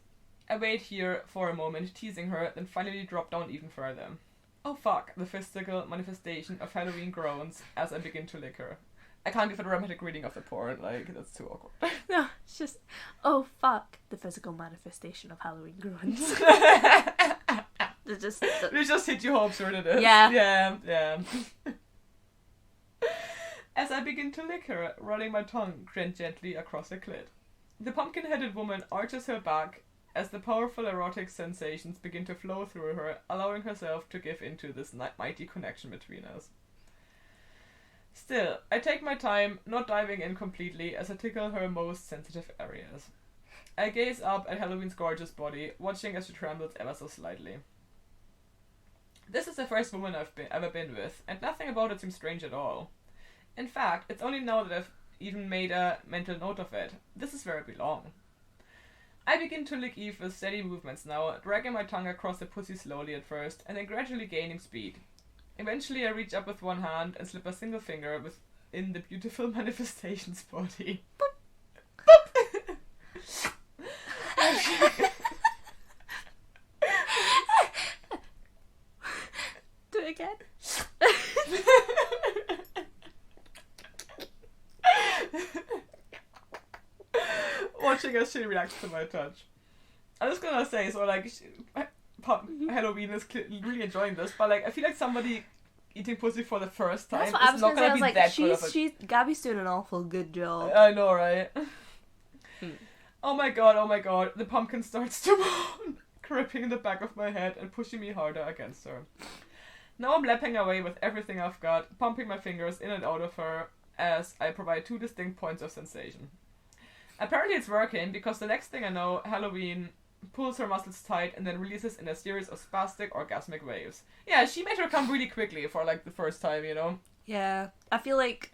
Speaker 2: I wait here for a moment, teasing her, then finally drop down even further. Oh fuck, the physical manifestation of Halloween groans as I begin to lick her. I can't give a dramatic reading of the porn, like, that's too awkward.
Speaker 1: No, it's just, oh fuck, the physical manifestation of Halloween groans.
Speaker 2: They just hit you how absurd it is.
Speaker 1: Yeah.
Speaker 2: Yeah. As I begin to lick her, running my tongue gently across her clit. The pumpkin-headed woman arches her back as the powerful erotic sensations begin to flow through her, allowing herself to give into this mighty connection between us. Still, I take my time, not diving in completely as I tickle her most sensitive areas. I gaze up at Halloween's gorgeous body, watching as she trembles ever so slightly. This is the first woman I've ever been with, and nothing about it seems strange at all. In fact, it's only now that I've even made a mental note of it. This is where I belong. I begin to lick Eve with steady movements now, dragging my tongue across the pussy slowly at first, and then gradually gaining speed. Eventually I reach up with one hand and slip a single finger within the beautiful manifestation's body. Boop!
Speaker 1: Do it again.
Speaker 2: Watching as she reacts to my touch. I'm just gonna say, so like, Halloween is really enjoying this, but like I feel like somebody eating pussy for the first time is not gonna be
Speaker 1: like,
Speaker 2: that good of a...
Speaker 1: Gabby's doing an awful good job.
Speaker 2: I know, right? Oh my god, the pumpkin starts to moan, gripping the back of my head and pushing me harder against her. Now I'm lapping away with everything I've got, pumping my fingers in and out of her as I provide two distinct points of sensation. Apparently it's working, because the next thing I know, Halloween pulls her muscles tight and then releases in a series of spastic orgasmic waves. Yeah, she made her come really quickly for like the first time, you know?
Speaker 1: Yeah. I feel like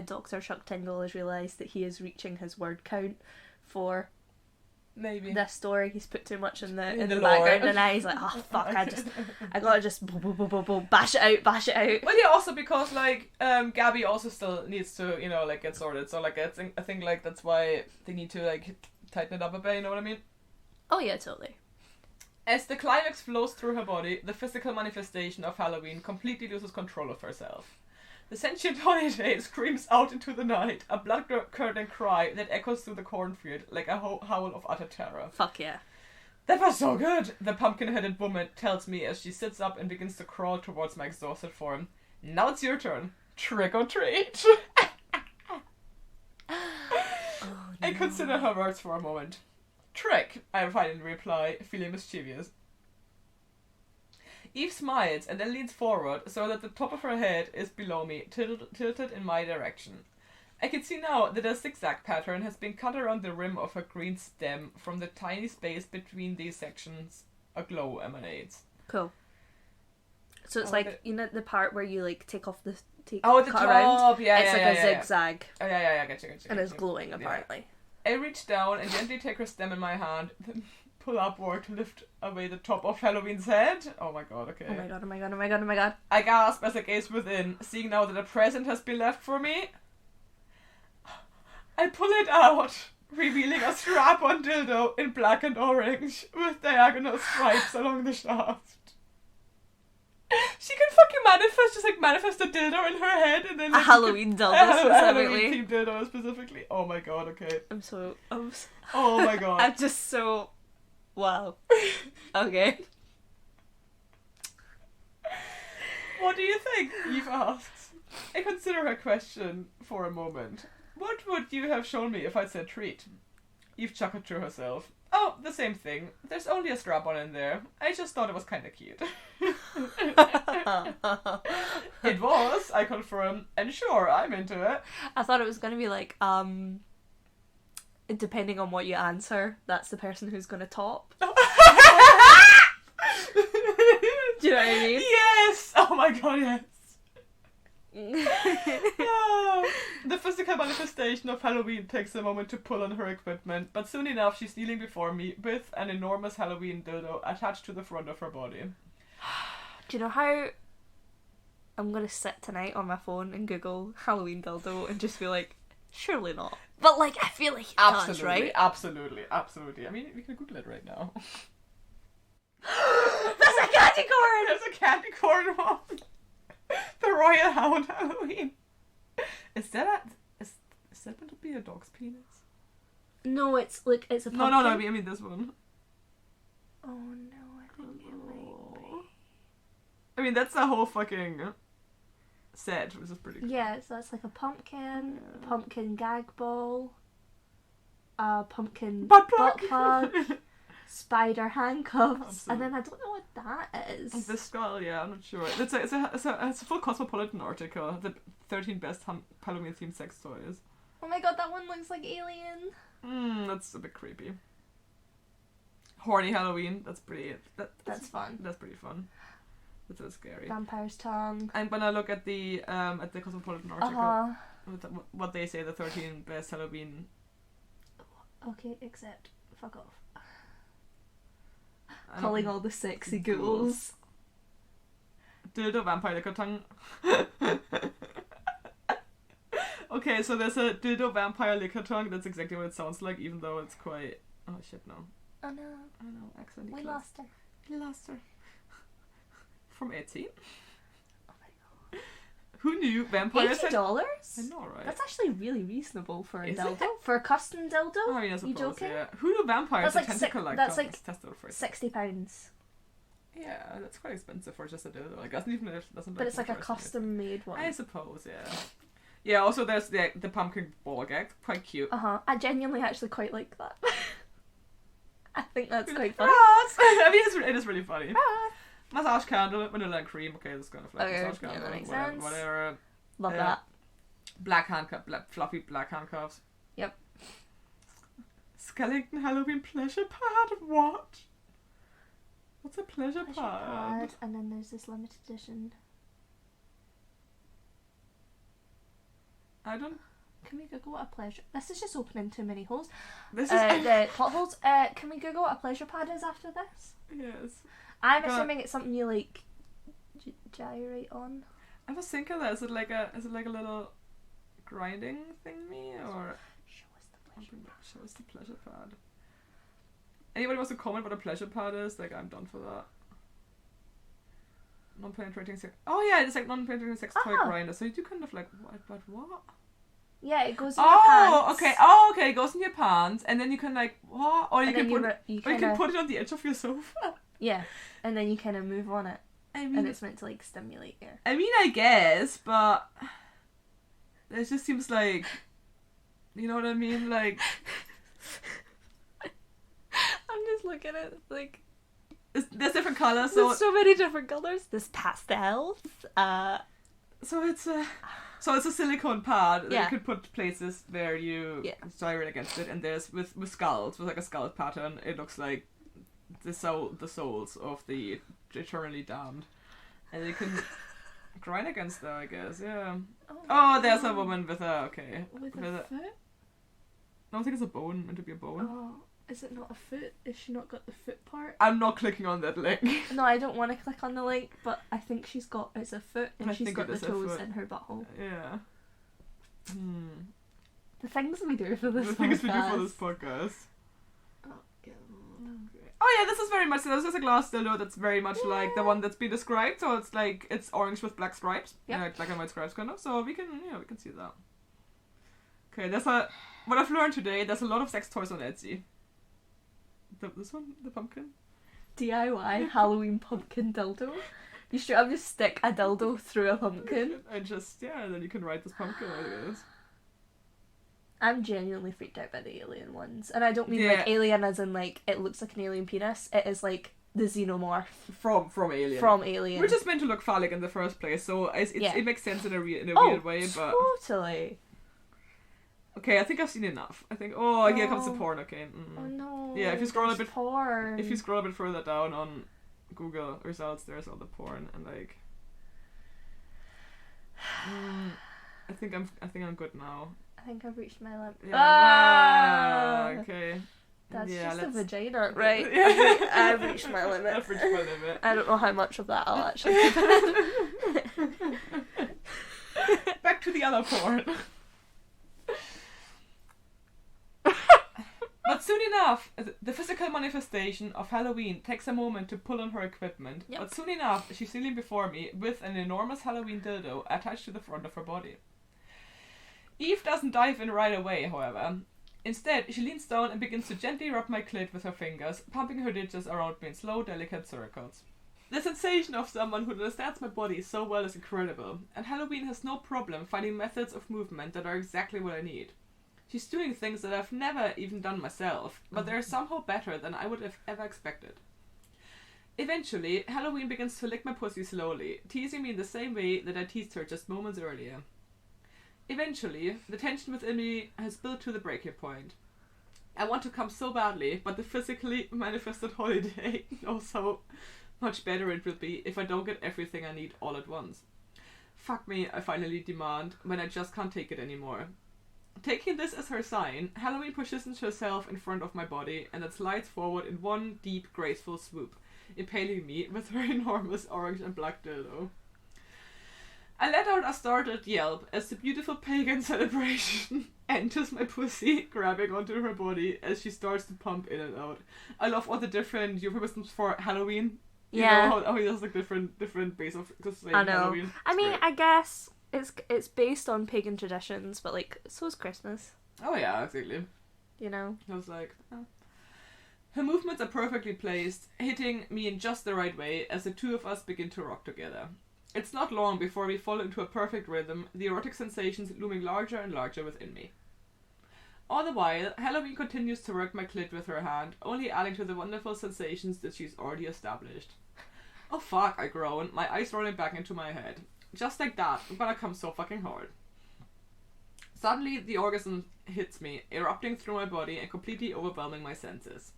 Speaker 1: Dr. Chuck Tingle has realised that he is reaching his word count for
Speaker 2: maybe
Speaker 1: this story. He's put too much in the
Speaker 2: lore.
Speaker 1: background, and now he's like, oh fuck, I gotta just bash it out.
Speaker 2: Well, yeah, also because like Gabby also still needs to, you know, like get sorted. So like I think like that's why they need to like tighten it up a bit. You know what I mean?
Speaker 1: Oh yeah, totally.
Speaker 2: As the climax flows through her body, the physical manifestation of Halloween completely loses control of herself. The sentient holiday screams out into the night, a blood-curdling cry that echoes through the cornfield like a howl of utter terror.
Speaker 1: Fuck yeah.
Speaker 2: That was so good, the pumpkin-headed woman tells me as she sits up and begins to crawl towards my exhausted form. Now it's your turn. Trick or treat.
Speaker 1: Oh, no.
Speaker 2: I consider her words for a moment. Trick, I finally reply, feeling mischievous. Eve smiles and then leans forward so that the top of her head is below me, tilted in my direction. I can see now that a zigzag pattern has been cut around the rim of her green stem. From the tiny space between these sections, a glow emanates.
Speaker 1: Cool. So it's like, you know the part where you like take off the
Speaker 2: the
Speaker 1: cut
Speaker 2: top,
Speaker 1: around?
Speaker 2: yeah,
Speaker 1: it's
Speaker 2: yeah,
Speaker 1: like
Speaker 2: yeah,
Speaker 1: a zigzag.
Speaker 2: Oh, yeah, gotcha.
Speaker 1: And it's glowing, apparently.
Speaker 2: I reach down and gently take her stem in my hand, then pull upward to lift away the top of Halloween's head. Oh my god, okay.
Speaker 1: Oh my god.
Speaker 2: I gasp as I gaze within, seeing now that a present has been left for me. I pull it out, revealing a strap-on dildo in black and orange, with diagonal stripes along the shaft. She can fucking manifest a dildo in her head and then...
Speaker 1: Like, a Halloween dildo, specifically.
Speaker 2: Halloween-themed dildo, specifically. Oh my god, okay.
Speaker 1: Oh
Speaker 2: my god.
Speaker 1: I'm just so... Wow. Okay.
Speaker 2: What do you think? Eve asks. I consider her question for a moment. What would you have shown me if I'd said treat? Eve chuckled to herself. Oh, the same thing. There's only a strap-on in there. I just thought it was kinda cute. It was, I confirm, and sure, I'm into it.
Speaker 1: I thought it was gonna be like, depending on what you answer, that's the person who's gonna top. Do you know what I mean?
Speaker 2: Yes! Oh my god, yes. The physical manifestation of Halloween takes a moment to pull on her equipment, but soon enough she's kneeling before me with an enormous Halloween dildo attached to the front of her body.
Speaker 1: Do you know how I'm gonna sit tonight on my phone and Google Halloween dildo and just be like, surely not. But like, I feel like it does, right?
Speaker 2: Absolutely. I mean, we can Google it right now.
Speaker 1: There's a candy corn!
Speaker 2: There's a candy corn one! The Royal Hound Halloween. Is that meant to be a dog's penis?
Speaker 1: No, it's like, it's a pumpkin.
Speaker 2: No, I mean this one.
Speaker 1: Oh no, I think it might be.
Speaker 2: I mean, that's the whole fucking set, which is pretty cool.
Speaker 1: Yeah, so that's like a pumpkin, pumpkin gag ball, a pumpkin butt plug, spider handcuffs, and then I don't know what that is.
Speaker 2: The skull, yeah, I'm not sure. It's a full Cosmopolitan article. The 13 best Halloween themed sex toys.
Speaker 1: Oh my god, that one looks like Alien.
Speaker 2: That's a bit creepy. Horny Halloween. That's pretty. That's
Speaker 1: fun.
Speaker 2: That's pretty fun. That's so scary.
Speaker 1: Vampire's tongue.
Speaker 2: I'm gonna look at the Cosmopolitan article. What they say, the 13 best Halloween.
Speaker 1: Okay, except fuck off. Calling all the sexy ghouls.
Speaker 2: Dildo vampire liquor tongue. Okay, so there's a dildo vampire liquor tongue. That's exactly what it sounds like, even though it's quite. Oh shit, no.
Speaker 1: Oh no.
Speaker 2: Accidentally.
Speaker 1: We lost her.
Speaker 2: From Etsy.
Speaker 1: Oh my god.
Speaker 2: Who knew vampires?
Speaker 1: $80?
Speaker 2: I know, right?
Speaker 1: That's actually really reasonable for a
Speaker 2: Is
Speaker 1: dildo.
Speaker 2: it?
Speaker 1: For a custom dildo.
Speaker 2: I mean, I suppose,
Speaker 1: you joking?
Speaker 2: yeah. Who knew vampires?
Speaker 1: That's like that's like £60.
Speaker 2: Yeah, that's quite expensive for just a dildo. Like, doesn't.
Speaker 1: But it's like a custom made one.
Speaker 2: I suppose, yeah. Yeah. Also, there's the pumpkin ball gag. Quite cute.
Speaker 1: I genuinely actually quite like that. I think that's quite funny.
Speaker 2: I mean, it is really funny. Massage candle, vanilla and cream. Okay, that's kind of like massage candle.
Speaker 1: That makes sense.
Speaker 2: Whatever.
Speaker 1: Love that.
Speaker 2: Fluffy black handcuffs.
Speaker 1: Yep.
Speaker 2: Skellington Halloween pleasure pad. What? What's a pleasure pad?
Speaker 1: And then there's this limited edition.
Speaker 2: I don't.
Speaker 1: Can we Google what a pleasure? This is just opening too many holes.
Speaker 2: This is
Speaker 1: the potholes. Can we Google what a pleasure pad is after this?
Speaker 2: Yes.
Speaker 1: I'm assuming it's something you like gyrate on.
Speaker 2: I was thinking that is it like a little grinding thingy or show us the pleasure pad. Anybody wants to comment what a pleasure pad is? Like, I'm done for that. Non-penetrating sex. Oh yeah, it's like non-penetrating sex toy grinder. So you do kind of like what?
Speaker 1: Yeah, it goes in your pants.
Speaker 2: Okay. Oh, okay. It goes in your pants, and then you can like what? Or you can put it on the edge of your sofa.
Speaker 1: Yeah, and then you kind of move on it.
Speaker 2: I mean,
Speaker 1: and it's meant to like stimulate you.
Speaker 2: I mean, I guess, but it just seems like, you know what I mean? Like,
Speaker 1: I'm just looking at it, like,
Speaker 2: there's different colours.
Speaker 1: There's so many different colours. There's pastels.
Speaker 2: So it's So it's a silicone pad that
Speaker 1: Yeah.
Speaker 2: you can put places where you gyrate against it, and there's with skulls, with like a skull pattern, it looks like the souls of the eternally damned. And you can grind against that, I guess, yeah. Oh, there's a woman with a, okay.
Speaker 1: With a foot?
Speaker 2: No, I think it's a bone, meant to be a bone.
Speaker 1: Oh, is it not a foot? Is she not got the foot part?
Speaker 2: I'm not clicking on that link.
Speaker 1: No, I don't want to click on the link, but I think she's got, it's a foot, and
Speaker 2: I
Speaker 1: she's
Speaker 2: think
Speaker 1: got
Speaker 2: it
Speaker 1: the
Speaker 2: is a
Speaker 1: toes
Speaker 2: foot.
Speaker 1: in her butthole.
Speaker 2: Yeah.
Speaker 1: The things we do for this
Speaker 2: The
Speaker 1: podcast.
Speaker 2: things we do for this podcast.
Speaker 1: Oh, God.
Speaker 2: Oh yeah, this is very much, so there's just a glass dildo that's very much like the one that's been described, so it's like, it's orange with black stripes.
Speaker 1: Yep.
Speaker 2: Like black and white stripes kind of, so we can see that. Okay, what I've learned today, there's a lot of sex toys on Etsy. This one? The pumpkin?
Speaker 1: DIY Halloween pumpkin dildo. You straight up just stick a dildo through a pumpkin.
Speaker 2: And just, then you can ride this pumpkin, I guess.
Speaker 1: I'm genuinely freaked out by the alien ones. And I don't mean
Speaker 2: Yeah.
Speaker 1: like alien as in like it looks like an alien penis. It is like the xenomorph
Speaker 2: From Alien.
Speaker 1: from Alien.
Speaker 2: Which is meant to look phallic in the first place, so it makes sense in a weird way, but...
Speaker 1: Totally.
Speaker 2: Okay, I think I've seen enough. I think, here comes the porn, okay.
Speaker 1: Oh no.
Speaker 2: Yeah, if you scroll a bit
Speaker 1: porn.
Speaker 2: If you scroll a bit further down on Google results, there's all the porn, and like... I think I'm good now.
Speaker 1: I think I've reached my limit.
Speaker 2: Yeah, okay.
Speaker 1: That's
Speaker 2: Yeah,
Speaker 1: just a
Speaker 2: let's-
Speaker 1: vagina, right? I've reached my limit.
Speaker 2: I've reached my limit.
Speaker 1: I don't know how much of that I'll actually
Speaker 2: Back to the other porn. But soon enough, the physical manifestation of Halloween takes a moment to pull on her equipment.
Speaker 1: Yep.
Speaker 2: But soon enough, she's kneeling before me with an enormous Halloween dildo attached to the front of her body. Eve doesn't dive in right away, however. Instead, she leans down and begins to gently rub my clit with her fingers, pumping her digits around me in slow, delicate circles. The sensation of someone who understands my body so well is incredible, and Halloween has no problem finding methods of movement that are exactly what I need. She's doing things that I've never even done myself, but they're somehow better than I would have ever expected. Eventually, Halloween begins to lick my pussy slowly, teasing me in the same way that I teased her just moments earlier. Eventually, the tension within me has built to the breaking point. I want to come so badly, but the physically manifested holiday knows how much better it will be if I don't get everything I need all at once. Fuck me, I finally demand, when I just can't take it anymore. Taking this as her sign, Halloween positions herself in front of my body and then slides forward in one deep, graceful swoop, impaling me with her enormous orange and black dildo. I let out a startled yelp as the beautiful pagan celebration enters my pussy, grabbing onto her body as she starts to pump in and out. I love all the different euphemisms for Halloween. You know how he has like different base of saying
Speaker 1: I know.
Speaker 2: Halloween.
Speaker 1: I mean,
Speaker 2: Great.
Speaker 1: I guess it's based on pagan traditions, but like so is Christmas.
Speaker 2: Oh yeah, exactly.
Speaker 1: You know.
Speaker 2: I was like, oh. Her movements are perfectly placed, hitting me in just the right way as the two of us begin to rock together. It's not long before we fall into a perfect rhythm, the erotic sensations looming larger and larger within me. All the while, Halloween continues to work my clit with her hand, only adding to the wonderful sensations that she's already established. Oh fuck, I groan, my eyes rolling back into my head. Just like that, but I come so fucking hard. Suddenly, the orgasm hits me, erupting through my body and completely overwhelming my senses.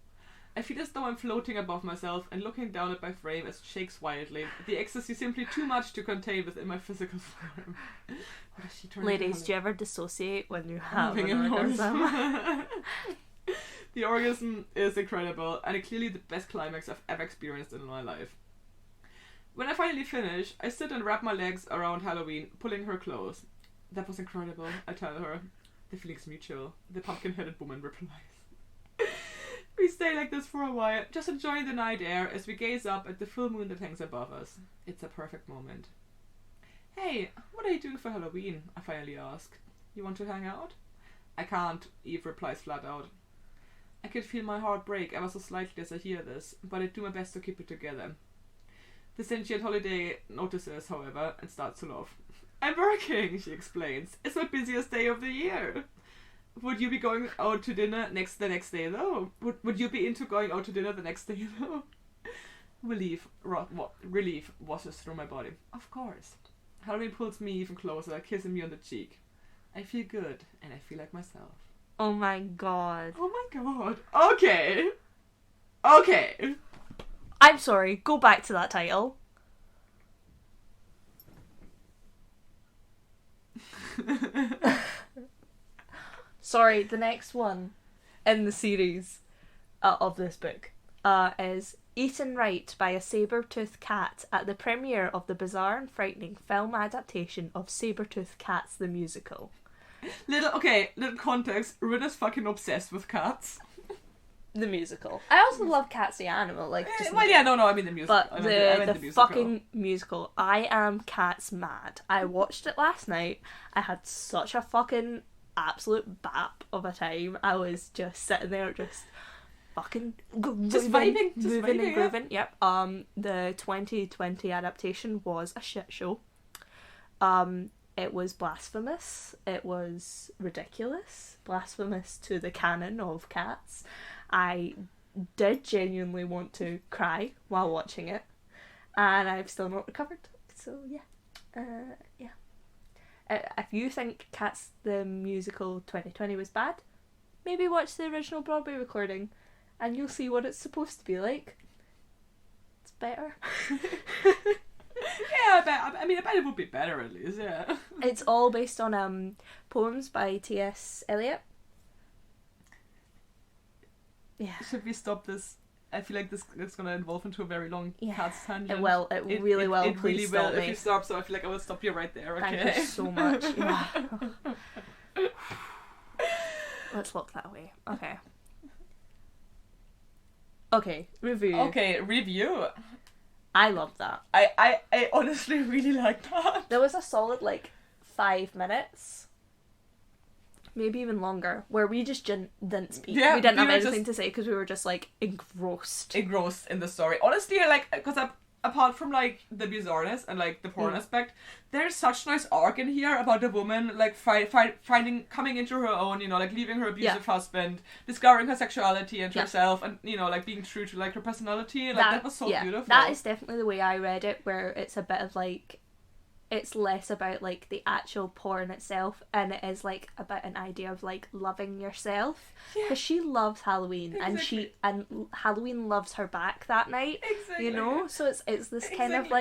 Speaker 2: I feel as though I'm floating above myself and looking down at my frame as it shakes wildly, the ecstasy simply too much to contain within my physical form. What is she turning
Speaker 1: Ladies, do you ever dissociate when you have
Speaker 2: Having
Speaker 1: an orgasm?
Speaker 2: The orgasm is incredible and clearly the best climax I've ever experienced in my life. When I finally finish, I sit and wrap my legs around Halloween, pulling her close. That was incredible, I tell her. The feeling's mutual, the pumpkin-headed woman replies. We stay like this for a while, just enjoying the night air as we gaze up at the full moon that hangs above us. It's a perfect moment. Hey, what are you doing for Halloween? I finally ask. You want to hang out? I can't, Eve replies flat out. I can feel my heart break ever so slightly as I hear this, but I do my best to keep it together. The Sentient holiday notices, however, and starts to laugh. I'm working, she explains. It's my busiest day of the year. Would you be going out to dinner the next day though? Would you be into going out to dinner the next day though? Relief washes through my body. Of course. Halloween pulls me even closer, kissing me on the cheek. I feel good, and I feel like myself.
Speaker 1: Oh my god.
Speaker 2: Oh my god. Okay. Okay.
Speaker 1: I'm sorry, go back to that title. Sorry, the next one in the series of this book is Eaten Right by a Saber-toothed Cat at the premiere of the bizarre and frightening film adaptation of Saber-toothed Cats the Musical.
Speaker 2: Little context. Rin is fucking obsessed with cats.
Speaker 1: The musical. I also love Cats the Animal. Like,
Speaker 2: I mean the musical.
Speaker 1: But the musical. Fucking musical. I am Cats mad. I watched it last night. I had such a fucking absolute bap of a time. I was just sitting there, just fucking
Speaker 2: vibing,
Speaker 1: moving and grooving. Yep. The 2020 adaptation was a shit show. It was blasphemous. It was ridiculous. Blasphemous to the canon of Cats. I did genuinely want to cry while watching it, and I've still not recovered. So yeah. If you think Cats the Musical 2020 was bad, maybe watch the original Broadway recording, and you'll see what it's supposed to be like. It's better.
Speaker 2: Yeah, I bet it would be better at least. Yeah.
Speaker 1: It's all based on poems by T.S. Eliot. Yeah.
Speaker 2: Should we stop this? I feel like this is going to evolve into a very long Cats tangent.
Speaker 1: It will. It really will.
Speaker 2: It
Speaker 1: Please
Speaker 2: really
Speaker 1: stop
Speaker 2: will
Speaker 1: me.
Speaker 2: if you stop, so I feel like I will stop you right there, okay?
Speaker 1: Thank you so much. Yeah. Let's lock that away. Okay. Okay, review.
Speaker 2: Okay, review.
Speaker 1: I love that.
Speaker 2: I honestly really like that.
Speaker 1: There was a solid, 5 minutes, maybe even longer, where we just didn't speak.
Speaker 2: Yeah,
Speaker 1: we didn't have anything to say because we were just, engrossed.
Speaker 2: Engrossed in the story. Honestly, because apart from, the bizarreness and, the porn aspect, there's such nice arc in here about the woman, finding, coming into her own, leaving her abusive husband, discovering her sexuality and herself, and, being true to, her personality. That was so beautiful.
Speaker 1: That is definitely the way I read it, where it's a bit of, it's less about the actual porn itself, and it is about an idea of loving yourself, because she loves Halloween.
Speaker 2: Exactly.
Speaker 1: and Halloween loves her back that night.
Speaker 2: Exactly.
Speaker 1: So it's this kind of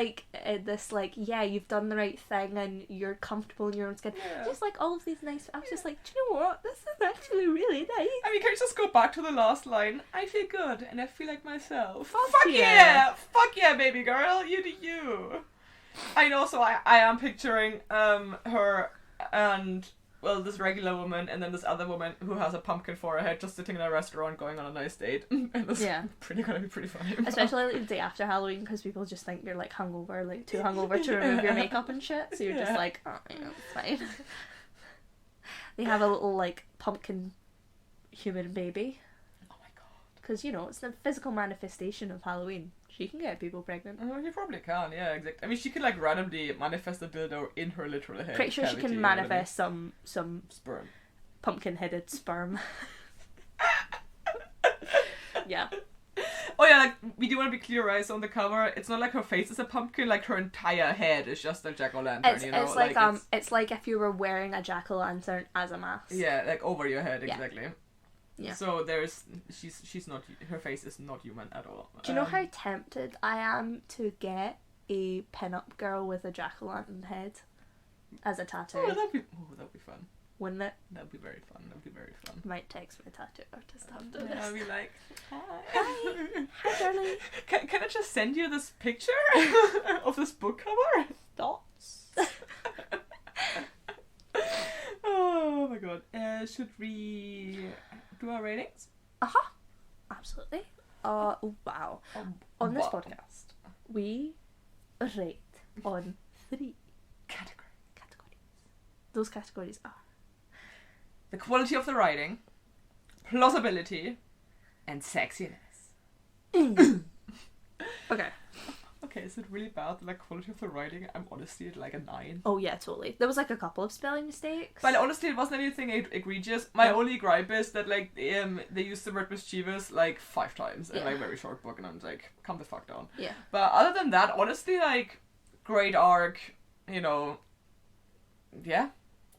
Speaker 1: you've done the right thing and you're comfortable in your own skin. Just all of these nice. I was just do you know what, this is actually really nice.
Speaker 2: I mean, can you just go back to the last line? I feel good and I feel like myself.
Speaker 1: Fuck yeah.
Speaker 2: Fuck yeah, baby girl, you do you. I know, so I am picturing her and, this regular woman and then this other woman who has a pumpkin for her head just sitting in a restaurant going on a nice date. And it's gonna be pretty funny.
Speaker 1: Especially the day after Halloween, because people just think you're hungover, too hungover to remove your makeup and shit, so you're just it's fine. They have a little pumpkin human baby.
Speaker 2: Oh my god.
Speaker 1: Because, it's the physical manifestation of Halloween. She can get people pregnant.
Speaker 2: Oh, she probably can, yeah, exactly. I mean, she could randomly manifest a dildo in her literal head.
Speaker 1: Pretty sure she can manifest some
Speaker 2: sperm.
Speaker 1: Pumpkin-headed sperm. Yeah.
Speaker 2: Oh yeah, we do want to be clear, right? So on the cover, it's not her face is a pumpkin, her entire head is just a jack-o'-lantern,
Speaker 1: It's like if you were wearing a jack-o'-lantern as a mask.
Speaker 2: Yeah, over your head, exactly.
Speaker 1: Yeah.
Speaker 2: So she's not, her face is not human at all.
Speaker 1: Do you know how tempted I am to get a pin-up girl with a jack-o'-lantern head as a tattoo?
Speaker 2: Oh, that'd be fun.
Speaker 1: Wouldn't it?
Speaker 2: That'd be very fun.
Speaker 1: Might text my tattoo artist after this.
Speaker 2: I'll be like,
Speaker 1: hi darling.
Speaker 2: Can I just send you this picture of this book cover?
Speaker 1: Thoughts?
Speaker 2: Oh my god. Should we do our ratings?
Speaker 1: Absolutely. Wow. On this podcast, we rate on 3 categories. Those categories are
Speaker 2: the quality of the writing, plausibility, and sexiness. Okay, is it really bad, the quality of the writing? I'm honestly at a 9.
Speaker 1: Oh yeah, totally. There was a couple of spelling mistakes.
Speaker 2: But honestly, it wasn't anything egregious. My only gripe is that they used the word mischievous 5 times in a very short book, and I'm calm the fuck down.
Speaker 1: Yeah.
Speaker 2: But other than that, honestly, great arc, you know, yeah,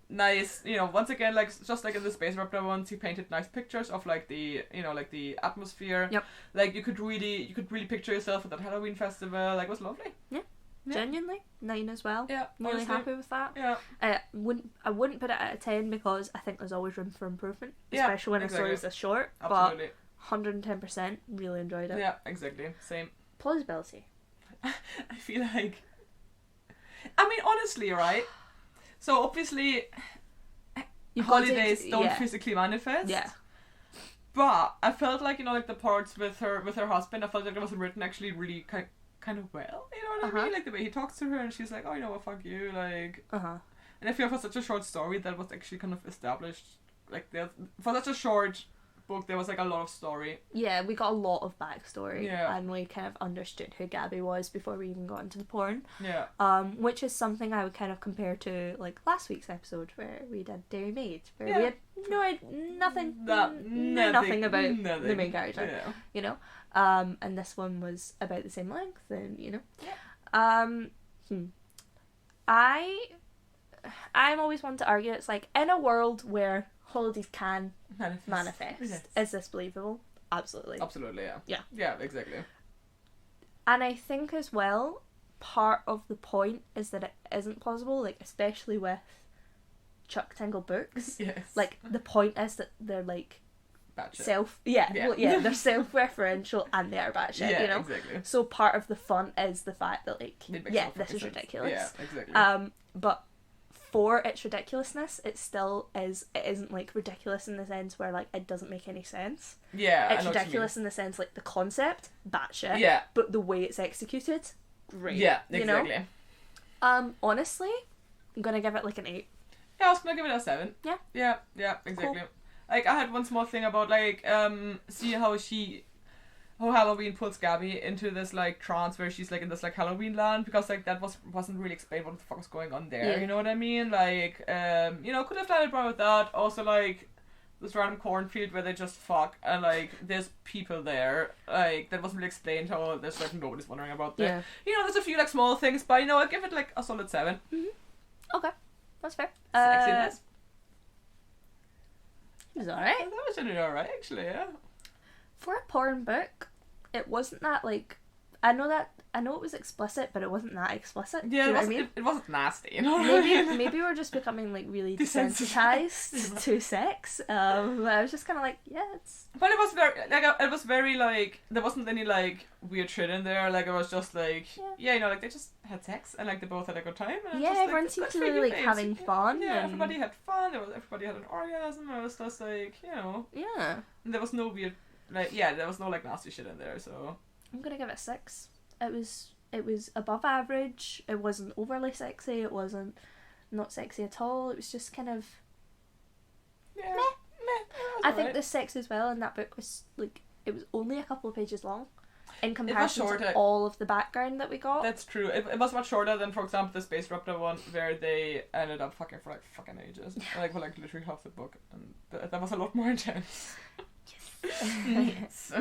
Speaker 2: nice, you know, once again, like, just like in the Space Raptor ones, he painted nice pictures of, like, the, you know, like, the atmosphere.
Speaker 1: Yep.
Speaker 2: Like, you could really picture yourself at that Halloween festival. Like, it was lovely.
Speaker 1: Yeah. Genuinely 9 as well.
Speaker 2: Yeah,
Speaker 1: really
Speaker 2: honestly,
Speaker 1: happy with that.
Speaker 2: Yeah.
Speaker 1: I wouldn't put it at a 10 because I think there's always room for improvement,
Speaker 2: Yeah,
Speaker 1: especially when
Speaker 2: exactly.
Speaker 1: a story is this short.
Speaker 2: Absolutely.
Speaker 1: But 110% really enjoyed it.
Speaker 2: Yeah, exactly. Same.
Speaker 1: Plausibility.
Speaker 2: I feel like, I mean, honestly, right? So obviously, holidays don't physically manifest.
Speaker 1: Yeah.
Speaker 2: But I felt like, you know, like the parts with her husband, I felt like it was written actually really kind of well. You know what I mean? Like the way he talks to her, and she's like, oh, you know what, fuck you, like. And I feel for such a short story that was actually kind of established, like for such a short book, there was like a lot of story.
Speaker 1: Yeah, we got a lot of backstory.
Speaker 2: Yeah.
Speaker 1: And we kind of understood who Gabby was before we even got into the porn.
Speaker 2: Yeah.
Speaker 1: Which is something I would kind of compare to like last week's episode where we did Dairy Maid, where we had nothing about the main character.
Speaker 2: Yeah.
Speaker 1: You know? And this one was about the same length, and you know.
Speaker 2: Yeah.
Speaker 1: I'm always one to argue. It's like, in a world where holidays can manifest,
Speaker 2: yes.
Speaker 1: Is this believable? Absolutely.
Speaker 2: Absolutely, yeah.
Speaker 1: Yeah.
Speaker 2: Yeah, exactly.
Speaker 1: And I think as well, part of the point is that it isn't plausible, like especially with Chuck Tingle books.
Speaker 2: Yes.
Speaker 1: Like the point is that they're like
Speaker 2: batshit.
Speaker 1: they're self-referential and they are batshit,
Speaker 2: yeah,
Speaker 1: you know?
Speaker 2: Exactly.
Speaker 1: So part of the fun is the fact that like, this is
Speaker 2: sense.
Speaker 1: ridiculous.
Speaker 2: Yeah, exactly.
Speaker 1: But for its ridiculousness, it isn't like ridiculous in the sense where like it doesn't make any sense.
Speaker 2: Yeah,
Speaker 1: it's ridiculous in the sense like the concept, batshit.
Speaker 2: Yeah.
Speaker 1: But the way it's executed, great.
Speaker 2: Yeah, exactly.
Speaker 1: You know? Honestly, I'm gonna give it like an 8.
Speaker 2: Yeah, I was gonna give it a 7.
Speaker 1: Yeah.
Speaker 2: Yeah, exactly. Cool. Like, I had one small thing about like see how Halloween pulls Gabby into this like trance where she's like in this like Halloween land, because like that wasn't really explained what the fuck was going on there. You know what I mean? Like you know, could have landed wrong with that. Also like this random cornfield where they just fuck and like there's people there. Like that wasn't really explained how there's like nobody's wondering about that. Yeah. You know, there's a few like small things, but you know, I give it like a solid 7.
Speaker 1: Mm-hmm. Okay. That's fair.
Speaker 2: Sexiness.
Speaker 1: It was alright.
Speaker 2: That was really alright actually, yeah.
Speaker 1: For a porn book, it wasn't that like I know it was explicit, but it wasn't that explicit.
Speaker 2: Yeah,
Speaker 1: Do you know what I mean?
Speaker 2: It wasn't nasty, you know.
Speaker 1: Maybe we're just becoming like really desensitized to sex. I was just kind of like, yeah, it's.
Speaker 2: But it was very like there wasn't any like weird shit in there. Like it was just like you know, like they just had sex and like they both had a good time. And
Speaker 1: yeah,
Speaker 2: just,
Speaker 1: everyone seemed to be like having fun.
Speaker 2: Yeah,
Speaker 1: and...
Speaker 2: everybody had fun. Everybody had an orgasm. It was just like, you know.
Speaker 1: Yeah.
Speaker 2: And there was no weird there was no like nasty shit in there. So
Speaker 1: I'm gonna give it a 6. It was above average. It wasn't overly sexy. It wasn't not sexy at all. It was just kind of meh. I think the sex as well in that book was like it was only a couple of pages long in comparison to all of the background that we got.
Speaker 2: That's true. It was much shorter than, for example, the Space Raptor one, where they ended up fucking for like fucking ages, like for like literally half the book, and that was a lot more intense.
Speaker 1: Yes.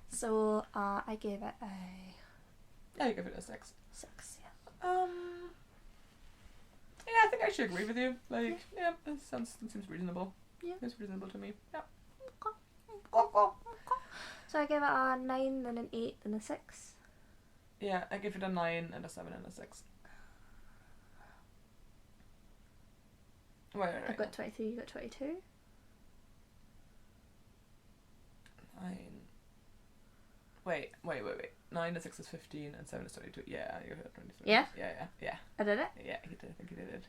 Speaker 1: So I gave it a.
Speaker 2: Yeah, you give it a 6.
Speaker 1: 6, yeah.
Speaker 2: Yeah, I think I should agree with you. Like, yeah, it seems reasonable. Yeah, it's reasonable to me. Yeah.
Speaker 1: Okay. So I gave it a 9, then an 8, then a 6.
Speaker 2: Yeah, I give it a 9 and a 7 and a 6. Right.
Speaker 1: I've got 23. You got 22.
Speaker 2: 9. Wait. 9 to 6 is 15 and 7 is 22. Yeah, you hit 23.
Speaker 1: Yeah?
Speaker 2: Yeah.
Speaker 1: I did it?
Speaker 2: Yeah, you did. I think you did it.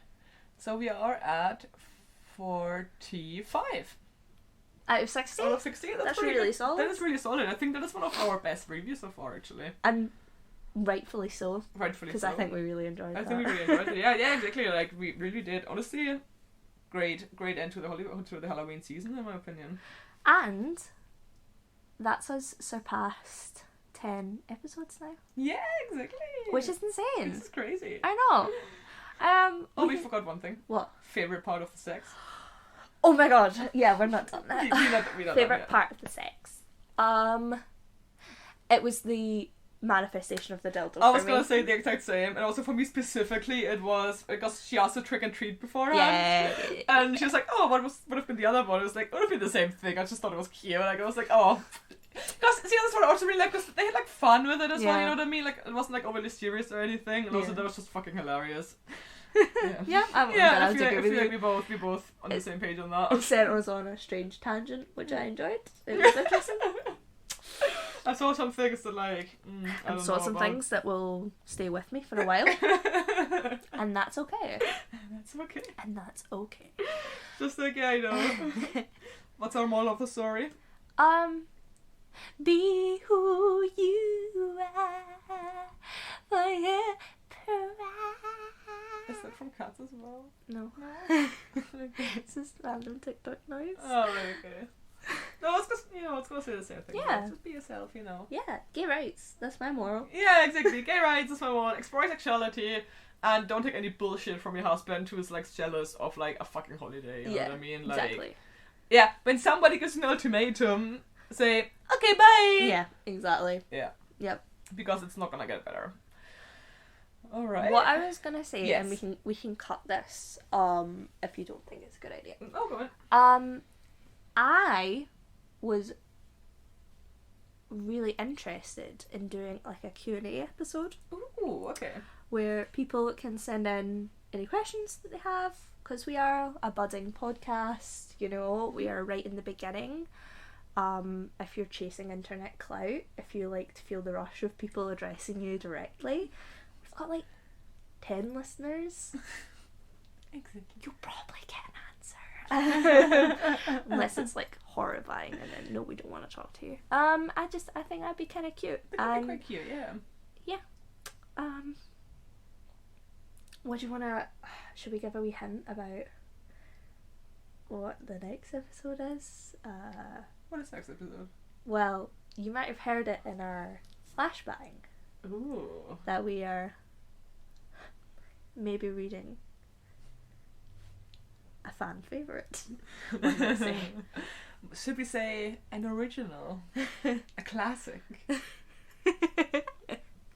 Speaker 2: So we are at 45.
Speaker 1: Out of 60?
Speaker 2: Out of 60? That's
Speaker 1: really
Speaker 2: good.
Speaker 1: solid.
Speaker 2: That is really solid. I think that is one of our best reviews so far, actually.
Speaker 1: And rightfully so.
Speaker 2: Rightfully so.
Speaker 1: Because I think we really enjoyed that.
Speaker 2: I think we really enjoyed it. Yeah, exactly. Like, we really did. Honestly, great end to the Halloween season, in my opinion.
Speaker 1: And that's us surpassed 10 episodes now.
Speaker 2: Yeah, exactly.
Speaker 1: Which is insane.
Speaker 2: This is crazy.
Speaker 1: I know.
Speaker 2: We forgot one thing.
Speaker 1: What?
Speaker 2: Favorite part of the sex.
Speaker 1: Oh my god. Yeah, we're not done that.
Speaker 2: we not
Speaker 1: Favorite part of the sex. It was the manifestation of the dildo.
Speaker 2: I was gonna say the exact same, and also for me specifically, it was because she asked to trick and treat beforehand.
Speaker 1: Yeah.
Speaker 2: And she was like, "Oh, what would have been the other one?" It was like, "It would have been the same thing." I just thought it was cute. Like I was like, "Oh." Because see, that's what I also really like. Because they had like fun with it as well. You know what I mean? Like it wasn't like overly serious or anything. And also that was just fucking hilarious.
Speaker 1: Yeah,
Speaker 2: I feel like we both on the same page on that.
Speaker 1: It sent us on a strange tangent, which I enjoyed. It was interesting.
Speaker 2: I saw some things that like I saw
Speaker 1: some things that will stay with me for a while, and that's okay. And that's okay.
Speaker 2: Just like what's our moral of the story?
Speaker 1: Be who you are for your pride.
Speaker 2: Is that from Cats as well?
Speaker 1: No. It's just random TikTok noise.
Speaker 2: Oh, right, okay. No, it's just, it's gonna say the same thing.
Speaker 1: Yeah.
Speaker 2: Just be yourself,
Speaker 1: Yeah, gay rights. That's my moral.
Speaker 2: Yeah, exactly. Gay rights, that's my moral. Explore sexuality, and don't take any bullshit from your husband who is, like, jealous of, like, a fucking holiday. You know what I mean? Like,
Speaker 1: exactly.
Speaker 2: Yeah, when somebody gives an ultimatum, say, okay, bye!
Speaker 1: Yeah, exactly.
Speaker 2: Yeah.
Speaker 1: Yep.
Speaker 2: Because it's not gonna get better. Alright.
Speaker 1: What I was gonna say,
Speaker 2: yes.
Speaker 1: and we can cut this, if you don't think it's a good idea.
Speaker 2: Oh, go on.
Speaker 1: I was really interested in doing like a Q&A episode.
Speaker 2: Ooh, okay.
Speaker 1: Where people can send in any questions that they have, because we are a budding podcast, we are right in the beginning. If you're chasing internet clout, if you like to feel the rush of people addressing you directly, we've got like 10 listeners.
Speaker 2: Exactly.
Speaker 1: You'll probably get an answer. Unless it's like horrifying and then no, we don't want to talk to you. I think that'd be kind of cute.
Speaker 2: That could be quite cute, yeah.
Speaker 1: Yeah. What do you want to... Should we give a wee hint about what the next episode is?
Speaker 2: What is next episode?
Speaker 1: Well, you might have heard it in our flashbang.
Speaker 2: Ooh.
Speaker 1: That we are maybe reading a fan favourite. What do you say?
Speaker 2: Should we say an original? A classic?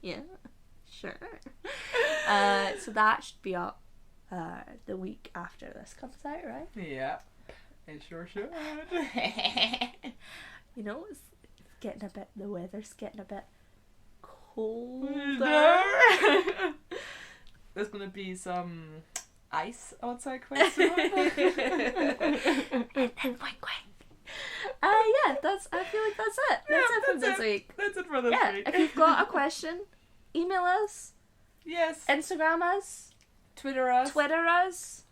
Speaker 1: Yeah, sure. So that should be up the week after this comes out, right?
Speaker 2: Yeah, it sure should.
Speaker 1: It's getting a bit, the weather's getting a bit colder.
Speaker 2: There's gonna be some ice outside quite soon.
Speaker 1: and wink wink. Yeah, I feel like that's it. That's it for this week.
Speaker 2: That's it for this week.
Speaker 1: If you've got a question, email us.
Speaker 2: Yes.
Speaker 1: Instagram us.
Speaker 2: Twitter us.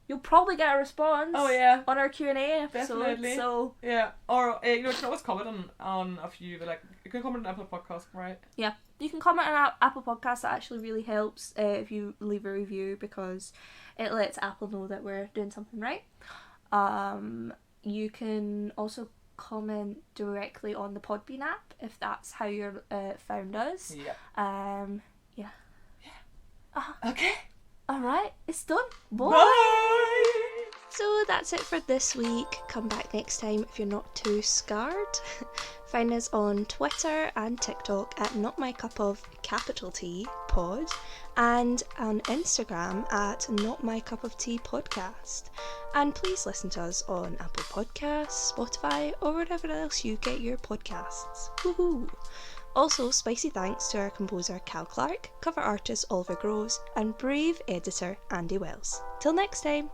Speaker 1: You'll probably get a response.
Speaker 2: Oh yeah.
Speaker 1: On our Q&A episode.
Speaker 2: Definitely.
Speaker 1: So
Speaker 2: yeah, or you can always comment on a few. Like you can comment on Apple Podcast, right?
Speaker 1: Yeah, you can comment on Apple Podcasts. That actually really helps if you leave a review, because it lets Apple know that we're doing something right. You can also comment directly on the Podbean app if that's how you found us.
Speaker 2: Yeah.
Speaker 1: Yeah.
Speaker 2: Okay.
Speaker 1: Alright, it's done.
Speaker 2: Bye!
Speaker 1: So that's it for this week. Come back next time if you're not too scarred. Find us on Twitter and TikTok at NotMyCupOfT pod, and on Instagram at NotMyCupOfTeaPodcast. And please listen to us on Apple Podcasts, Spotify, or wherever else you get your podcasts. Woohoo! Also, spicy thanks to our composer Cal Clark, cover artist Oliver Groves, and brave editor Andy Wells. Till next time!